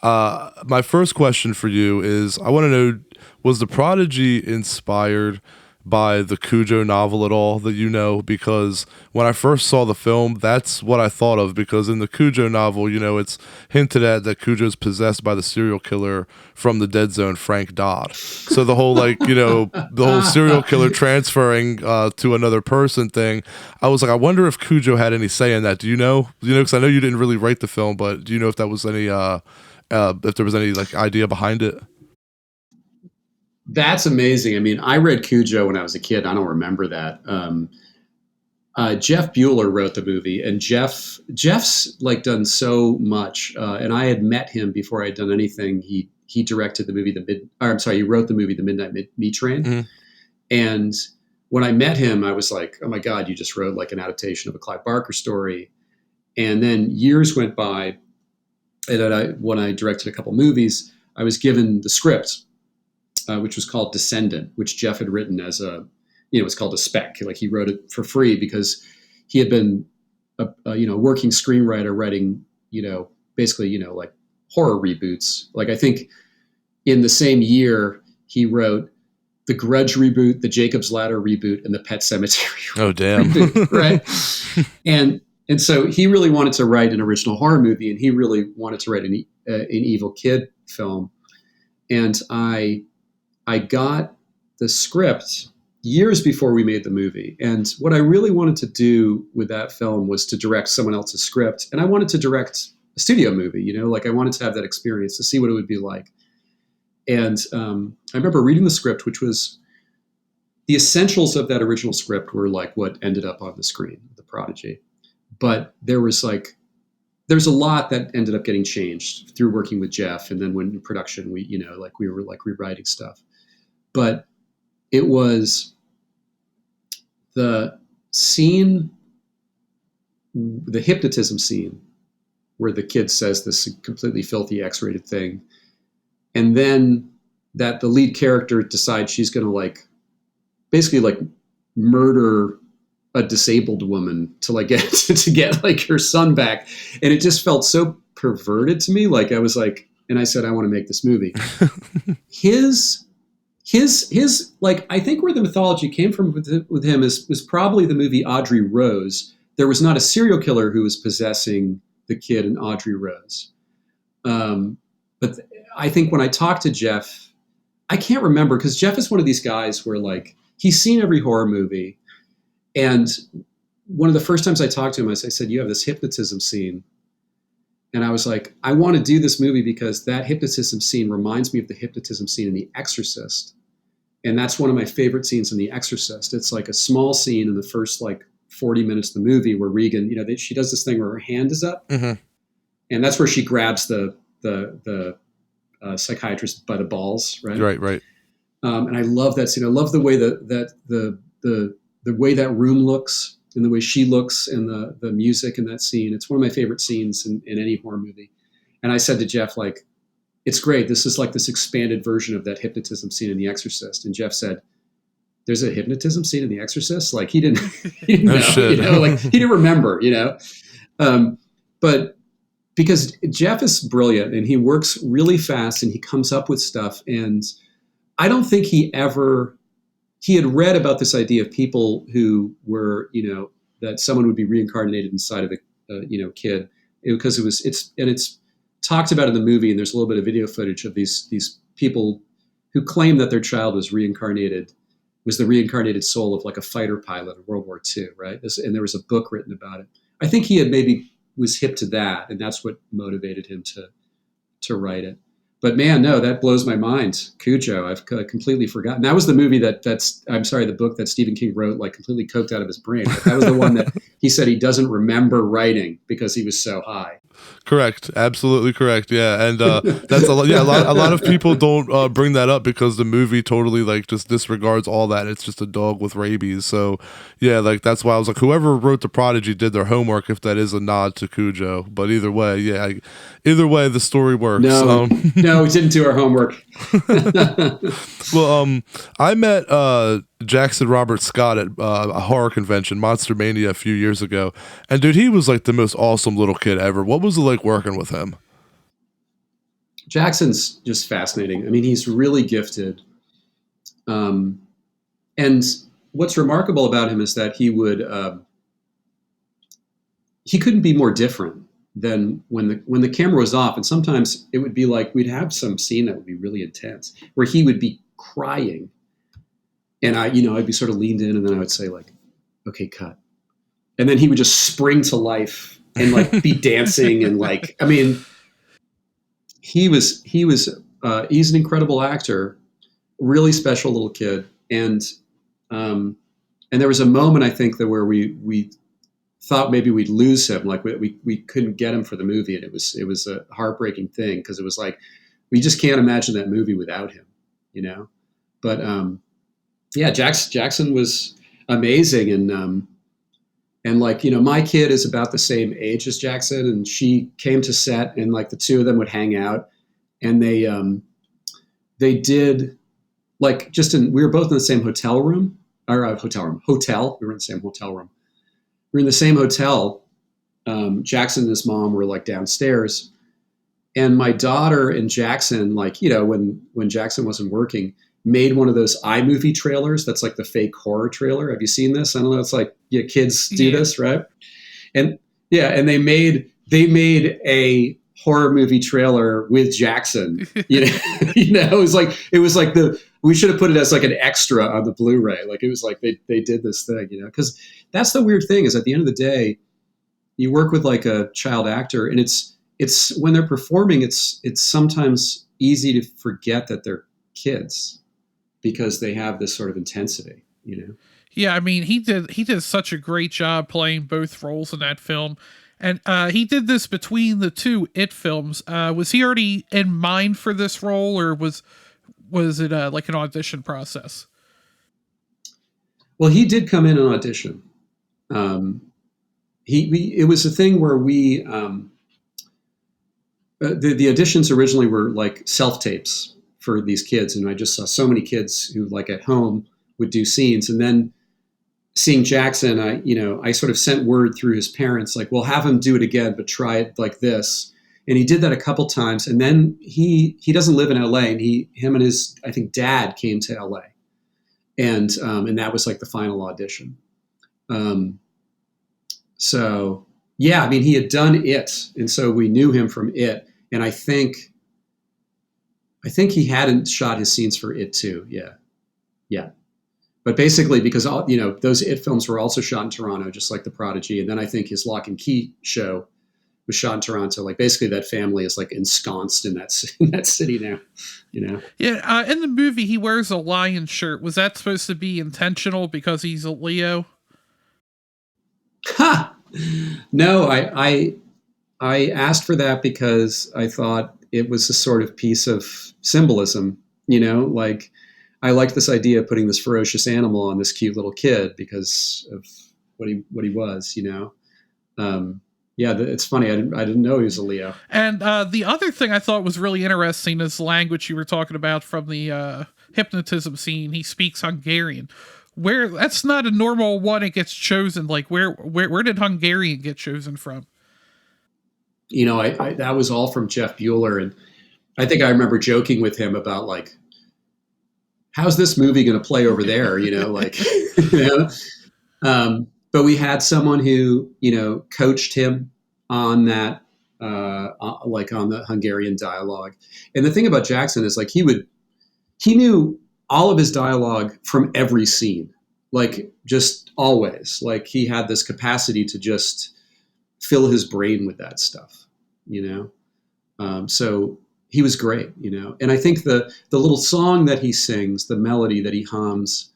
My first question for you is, I want to know, was The Prodigy inspired by the Cujo novel at all that you know? Because when I first saw the film, that's what I thought of, because in the Cujo novel, you know, it's hinted at that Cujo's possessed by the serial killer from the Dead Zone, Frank Dodd. So the whole, like, you know, the whole serial killer transferring to another person thing, I was like, I wonder if Cujo had any say in that. Do you know? You know, because I know you didn't really write the film, but do you know if that was any, if there was any like idea behind it? That's amazing. I mean, I read Cujo when I was a kid. I don't remember that. Jeff Bueller wrote the movie, and Jeff's like done so much. And I had met him before I had done anything. He directed the movie he wrote the movie The Midnight Meat Train. Mm-hmm. And when I met him, I was like, oh my God, you just wrote like an adaptation of a Clive Barker story. And then years went by, and when I directed a couple movies, I was given the script, which was called Descendant, which Jeff had written as it was called a spec. Like he wrote it for free because he had been a working screenwriter writing, basically, like horror reboots. Like I think in the same year he wrote the Grudge reboot, the Jacob's Ladder reboot, and the Pet Sematary. Oh, damn. reboot, right? And so he really wanted to write an original horror movie, and he really wanted to write an Evil Kid film. And I got the script years before we made the movie. And what I really wanted to do with that film was to direct someone else's script. And I wanted to direct a studio movie, you know, like I wanted to have that experience to see what it would be like. And I remember reading the script, which was the essentials of that original script were like what ended up on the screen, The Prodigy. But there's a lot that ended up getting changed through working with Jeff. And then when in production, we were like rewriting stuff. But it was the scene, the hypnotism scene, where the kid says this completely filthy X-rated thing. And then that the lead character decides she's going to like, basically like murder a disabled woman to like get to get like her son back. And it just felt so perverted to me. Like I was like, and I said, I want to make this movie. His like, I think where the mythology came from with him was probably the movie Audrey Rose. There was not a serial killer who was possessing the kid in Audrey Rose. But I think when I talked to Jeff, I can't remember, because Jeff is one of these guys where like, he's seen every horror movie. And one of the first times I talked to him, I said, you have this hypnotism scene. And I was like, I want to do this movie because that hypnotism scene reminds me of the hypnotism scene in The Exorcist. And that's one of my favorite scenes in The Exorcist. It's like a small scene in the first like 40 minutes of the movie where Regan, you know, she does this thing where her hand is up. Mm-hmm. And that's where she grabs the psychiatrist by the balls, right? Right. And I love that scene. I love the way the way that room looks and the way she looks and the music in that scene. It's one of my favorite scenes in any horror movie. And I said to Jeff, like, it's great. This is like this expanded version of that hypnotism scene in The Exorcist. And Jeff said, there's a hypnotism scene in The Exorcist? Like he didn't know, shit. You know, like he didn't remember, you know? But because Jeff is brilliant and he works really fast and he comes up with stuff. And I don't think he had read about this idea of people who were, you know, that someone would be reincarnated inside of a kid, because it's talked about in the movie. And there's a little bit of video footage of these people who claim that their child was the reincarnated soul of like a fighter pilot in World War II. Right. And there was a book written about it. I think he had maybe was hip to that. And that's what motivated him to write it. But man, no, that blows my mind. Cujo, I've completely forgotten. That was the movie the book that Stephen King wrote, like completely coked out of his brain. But that was the one that he said he doesn't remember writing because he was so high. Correct. Absolutely correct. Yeah. And that's a lot. Yeah. A lot of people don't bring that up because the movie totally like just disregards all that. It's just a dog with rabies. So yeah, like that's why I was like, whoever wrote The Prodigy did their homework if that is a nod to Cujo. But either way, the story works. No, we didn't do our homework. Well, I met Jackson Robert Scott at a horror convention, Monster Mania, a few years ago. And dude, he was like the most awesome little kid ever. What was it like working with him? Jackson's just fascinating. I mean, he's really gifted. And what's remarkable about him is that he couldn't be more different than when the camera was off. And sometimes it would be like, we'd have some scene that would be really intense where he would be crying. And I'd be sort of leaned in and then I would say like, okay, cut. And then he would just spring to life and like be dancing. And like, I mean, he's an incredible actor, really special little kid. And there was a moment I think that where we thought maybe we'd lose him. Like we couldn't get him for the movie. And it was a heartbreaking thing. Cause it was like, we just can't imagine that movie without him, you know? But, yeah, Jackson was amazing. And like, you know, my kid is about the same age as Jackson, and she came to set and like the two of them would hang out, and they did like we were both in the same hotel. We were in the same hotel room. We were in the same hotel. Jackson and his mom were like downstairs, and my daughter and Jackson, like, you know, when Jackson wasn't working, made one of those iMovie trailers. That's like the fake horror trailer. Have you seen this? I don't know. It's like, yeah, kids do this, right? And yeah, and they made a horror movie trailer with Jackson. You know, it was like We should have put it as like an extra on the Blu-ray. Like it was like they did this thing, because that's the weird thing is at the end of the day, you work with like a child actor, and it's when they're performing, it's sometimes easy to forget that they're kids because they have this sort of intensity, Yeah, I mean, he did such a great job playing both roles in that film. And he did this between the two It films. Was he already in mind for this role, or was it like an audition process? Well, he did come in and audition. It was a thing where the auditions originally were like self tapes for these kids, and I just saw so many kids who like at home would do scenes, and then seeing Jackson, I sort of sent word through his parents, like, we'll have him do it again, but try it like this. And he did that a couple times. And then he doesn't live in LA, and him and his, I think, dad came to LA. And that was like the final audition. So yeah, I mean, he had done It. And so we knew him from It. And I think he hadn't shot his scenes for It too. Yeah. Yeah. But basically, because those It films were also shot in Toronto, just like The Prodigy, and then I think his Lock and Key show was shot in Toronto. Like basically, that family is like ensconced in that city now. Yeah. In the movie, he wears a lion shirt. Was that supposed to be intentional because he's a Leo? Ha! No, I asked for that because I thought it was a sort of piece of symbolism. Like. I liked this idea of putting this ferocious animal on this cute little kid because of what he was, it's funny. I didn't know he was a Leo. And the other thing I thought was really interesting is the language you were talking about from the hypnotism scene. He speaks Hungarian. Where that's not a normal one. It gets chosen. Like where did Hungarian get chosen from? I that was all from Jeff Bueller, and I think I remember joking with him about like, how's this movie going to play over there? But we had someone who, coached him on that, like on the Hungarian dialogue. And the thing about Jackson is like, he knew all of his dialogue from every scene, like just always, like he had this capacity to just fill his brain with that stuff, so he was great, and I think the little song that he sings, the melody that he hums,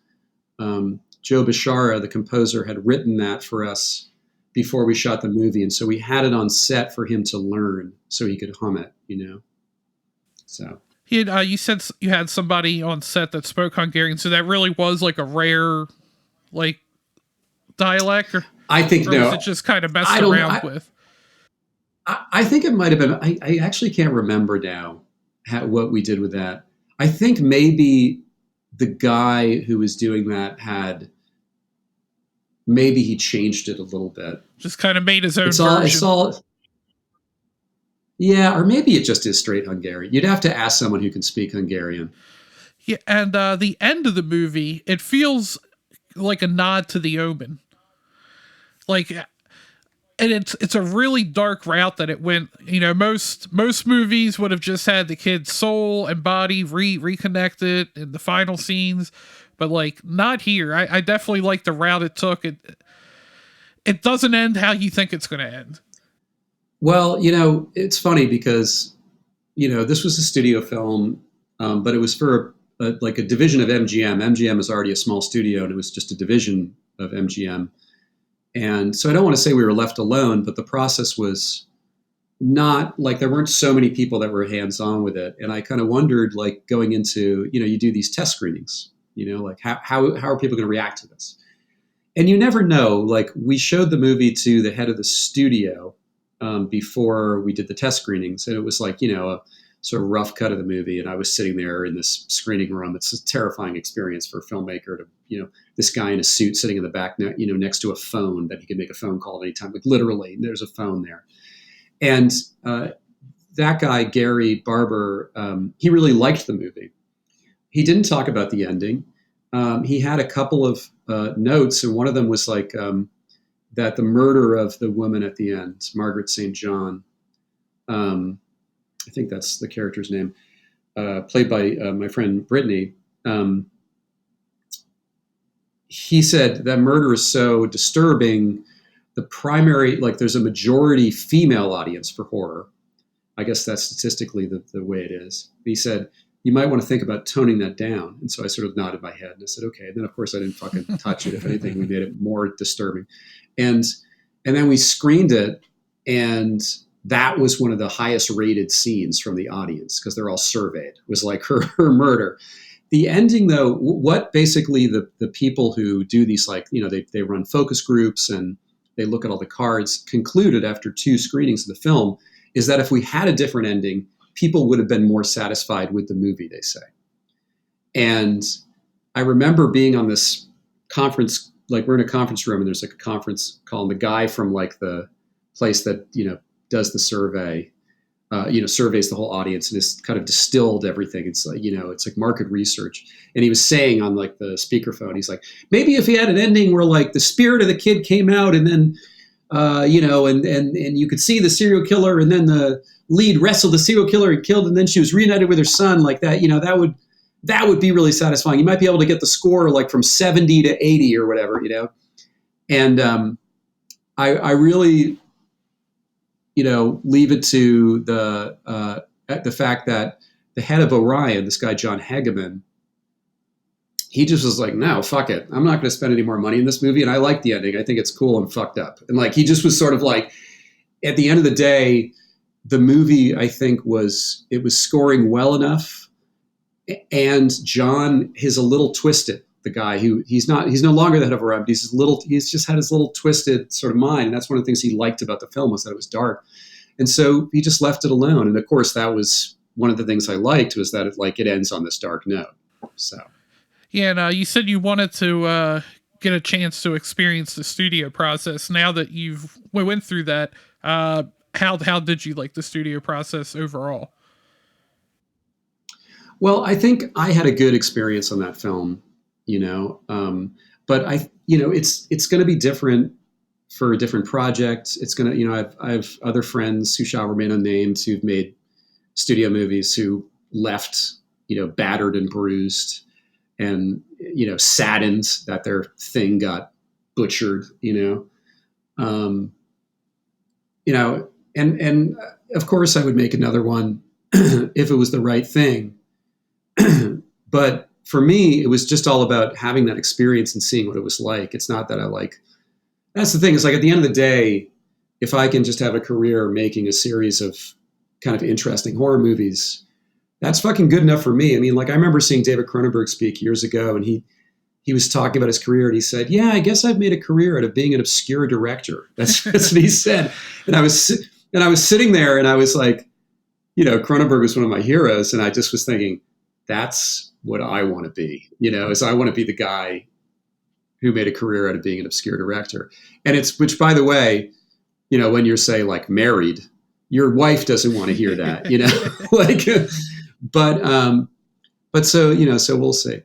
Joe Bishara, the composer, had written that for us before we shot the movie. And so we had it on set for him to learn so he could hum it, So He had, you said you had somebody on set that spoke Hungarian, so that really was like a rare, like, dialect, or I think or no, was it just kind of messed around with? I think it might have been. I actually can't remember now what we did with that. I think maybe the guy who was doing that maybe he changed it a little bit. Just kind of made his own version. Yeah, or maybe it just is straight Hungarian. You'd have to ask someone who can speak Hungarian. Yeah, and the end of the movie, it feels like a nod to The Omen. Like, and it's a really dark route that it went. Most movies would have just had the kid's soul and body reconnected in the final scenes, but like not here. I definitely like the route it took. It doesn't end how you think it's going to end. Well, it's funny because this was a studio film, but it was for a division of MGM. MGM is already a small studio, and it was just a division of MGM. And so I don't want to say we were left alone, but the process was not like there weren't so many people that were hands-on with it. And I kind of wondered, like going into, you do these test screenings, like how are people going to react to this? And you never know. Like we showed the movie to the head of the studio before we did the test screenings. And it was like, a sort of rough cut of the movie. And I was sitting there in this screening room. It's a terrifying experience for a filmmaker to, this guy in a suit sitting in the back, next to a phone that he can make a phone call at any time. Like literally, there's a phone there. And that guy, Gary Barber, he really liked the movie. He didn't talk about the ending. He had a couple of notes, and one of them was like that the murder of the woman at the end, Margaret St. John, I think that's the character's name, played by my friend Brittany. he said that murder is so disturbing. The primary, like, there's a majority female audience for horror. I guess that's statistically the way it is. He said, you might want to think about toning that down. And so I sort of nodded my head and I said, okay. And then of course I didn't fucking touch it. If anything, we made it more disturbing. And then we screened it, and that was one of the highest rated scenes from the audience, because they're all surveyed, was like her murder. The ending, though, what basically the people who do these, like, they run focus groups and they look at all the cards, concluded after 2 screenings of the film, is that if we had a different ending, people would have been more satisfied with the movie, they say. And I remember being on this conference, like, we're in a conference room and there's like a conference call, and the guy from like the place that, does the survey, surveys the whole audience and has kind of distilled everything. It's like, it's like market research. And he was saying on like the speakerphone, he's like, maybe if he had an ending where like the spirit of the kid came out and then, and you could see the serial killer, and then the lead wrestled the serial killer and killed, and then she was reunited with her son, like that, that would be really satisfying. You might be able to get the score like from 70 to 80 or whatever, And I really, leave it to the fact that the head of Orion, this guy John Hageman, he just was like, no, fuck it. I'm not going to spend any more money in this movie. And I like the ending. I think it's cool and fucked up. And like, he just was sort of like, at the end of the day, the movie, I think, it was scoring well enough. And John is a little twisted. The guy he's no longer the head of Orion, but he's just had his little twisted sort of mind. And that's one of the things he liked about the film, was that it was dark. And so he just left it alone. And of course, that was one of the things I liked, was that it ends on this dark note. So. Yeah, and you said you wanted to get a chance to experience the studio process. Now that we went through that, how did you like the studio process overall? Well, I think I had a good experience on that film, but it's going to be different for a different project. It's going to, I have other friends who shall remain unnamed who've made studio movies who left, battered and bruised, and, saddened that their thing got butchered, and of course I would make another one if it was the right thing. But for me, it was just all about having that experience and seeing what it was like. It's not that that's the thing. It's like, at the end of the day, if I can just have a career making a series of kind of interesting horror movies, that's fucking good enough for me. I mean, like, I remember seeing David Cronenberg speak years ago, and he was talking about his career, and he said, yeah, I guess I've made a career out of being an obscure director. That's what he said. And I was sitting there, and I was like, Cronenberg was one of my heroes. And I just was thinking, that's what I want to be, is I want to be the guy who made a career out of being an obscure director. And which, by the way, when you're, say, like, married, your wife doesn't want to hear that, like, but so, so we'll see.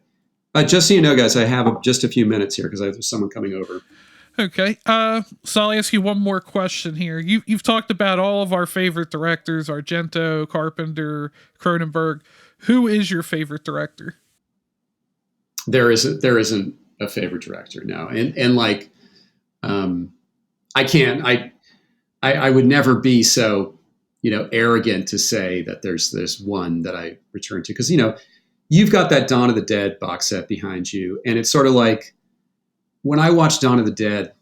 Just so you know, guys, I have just a few minutes here because I have someone coming over. Okay. So I'll ask you one more question here. You've talked about all of our favorite directors: Argento, Carpenter, Cronenberg. Who is your favorite director? There isn't a favorite director, no. And like, I would never be so, arrogant to say that there's one that I return to, because, you've got that Dawn of the Dead box set behind you. And it's sort of like, when I watched Dawn of the Dead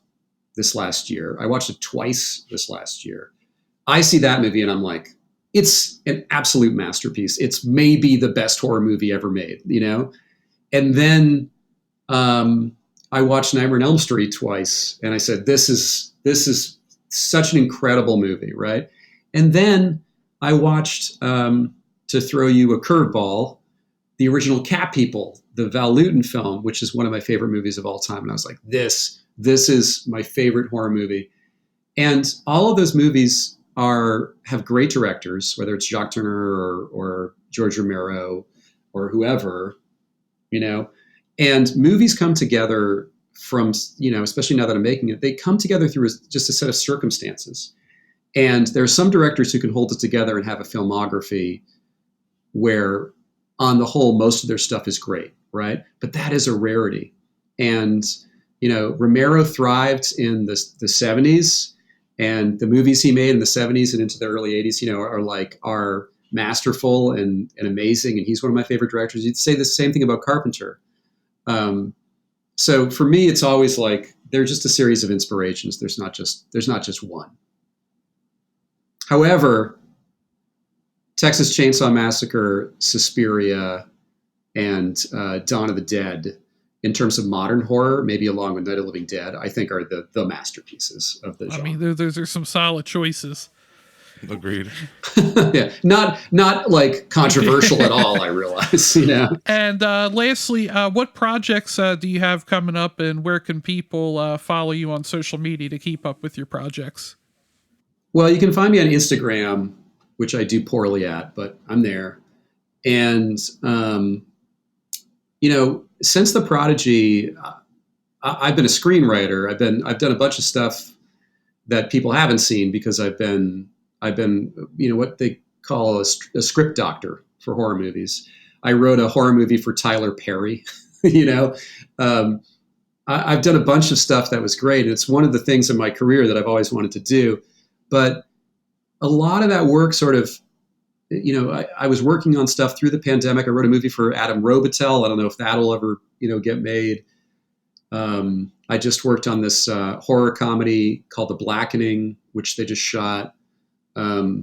this last year, I watched it twice this last year. I see that movie and I'm like, it's an absolute masterpiece. It's maybe the best horror movie ever made, And then I watched Nightmare on Elm Street twice, and I said, this is such an incredible movie, right? And then I watched, to throw you a curveball, the original Cat People, the Val Lewton film, which is one of my favorite movies of all time. And I was like, this is my favorite horror movie. And all of those movies have great directors, whether it's Jacques Tourneur or George Romero or whoever, and movies come together from, especially now that I'm making it, they come together through just a set of circumstances. And there are some directors who can hold it together and have a filmography where, on the whole, most of their stuff is great, right? But that is a rarity. And, Romero thrived in the 70s, and the movies he made in the 70s and into the early 80s, are masterful and amazing. And he's one of my favorite directors. You'd say the same thing about Carpenter. So for me, it's always like they're just a series of inspirations. There's not just one. However, Texas Chainsaw Massacre, Suspiria, and Dawn of the Dead, in terms of modern horror, maybe along with Night of the Living Dead, I think are the masterpieces of the genre. I mean, those are some solid choices. Agreed. Yeah, not like controversial at all, I realize, And lastly, what projects do you have coming up, and where can people follow you on social media to keep up with your projects? Well, you can find me on Instagram, which I do poorly at, but I'm there. And, since The Prodigy, I've been a screenwriter. I've done a bunch of stuff that people haven't seen because I've been what they call a script doctor for horror movies. I wrote a horror movie for Tyler Perry. I've done a bunch of stuff that was great. It's one of the things in my career that I've always wanted to do. But a lot of that work sort of, I was working on stuff through the pandemic. I wrote a movie for Adam Robitel. I don't know if that'll ever, get made. I just worked on this horror comedy called The Blackening, which they just shot. But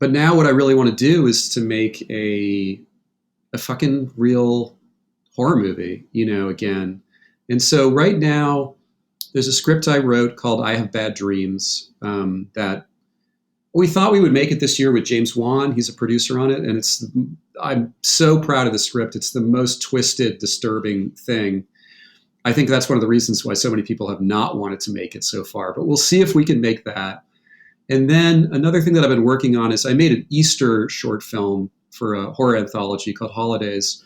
now what I really want to do is to make a fucking real horror movie, again. And so right now there's a script I wrote called I Have Bad Dreams, that we thought we would make it this year with James Wan. He's a producer on it. And I'm so proud of the script. It's the most twisted, disturbing thing. I think that's one of the reasons why so many people have not wanted to make it so far, but we'll see if we can make that. And then another thing that I've been working on is I made an Easter short film for a horror anthology called Holidays.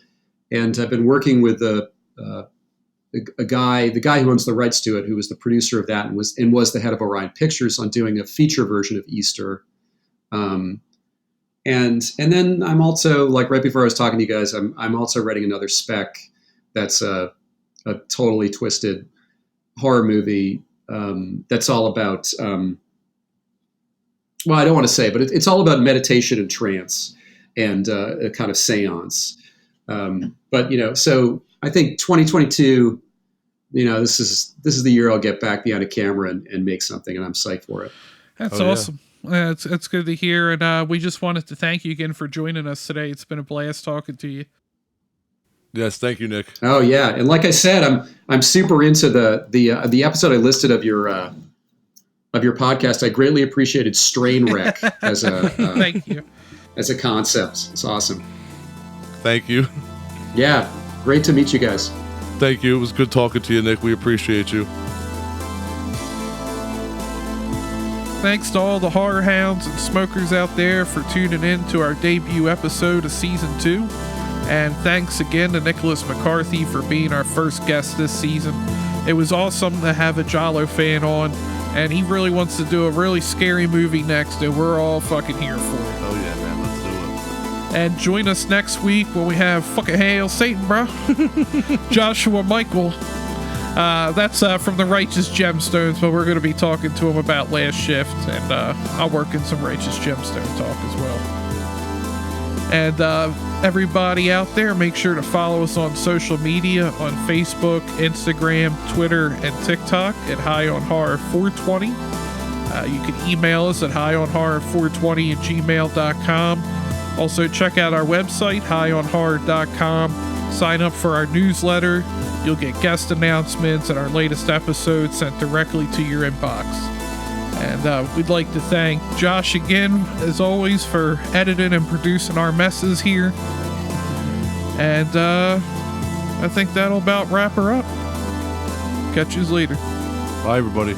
And I've been working with the guy who owns the rights to it, who was the producer of that and was the head of Orion Pictures, on doing a feature version of Easter. And then I'm also, like right before I was talking to you guys, I'm also writing another spec that's a totally twisted horror movie that's all about, well, I don't want to say, but it's all about meditation and trance and a kind of seance. But, so I think 2022, this is the year I'll get back behind a camera and make something, and I'm psyched for it. That's awesome. Yeah. It's good to hear. And we just wanted to thank you again for joining us today. It's been a blast talking to you. Yes, thank you, Nick. Oh yeah, and like I said, I'm super into the episode I listed of your podcast. I greatly appreciated strain wreck as a thank you, as a concept. It's awesome. Thank you. Yeah, great to meet you guys. Thank you. It was good talking to you, Nick. We appreciate you. Thanks to all the horror hounds and smokers out there for tuning in to our debut episode of season 2. And thanks again to Nicholas McCarthy for being our first guest this season. It was awesome to have a Jalo fan on, and he really wants to do a really scary movie next, and we're all fucking here for it. Oh yeah, man, let's do it. And join us next week when we have fucking Hail Satan, bro. Joshua Michael. That's from the Righteous Gemstones, but we're going to be talking to him about Last Shift, and I'll work in some Righteous Gemstone talk as well. And everybody out there, make sure to follow us on social media on Facebook, Instagram, Twitter, and TikTok at High on Horror 420. You can email us at highonhorror420@gmail.com. Also, check out our website, highonhorror.com. Sign up for our newsletter. You'll get guest announcements and our latest episodes sent directly to your inbox. And we'd like to thank Josh again, as always, for editing and producing our messes here. And I think that'll about wrap her up. Catch you later. Bye, everybody.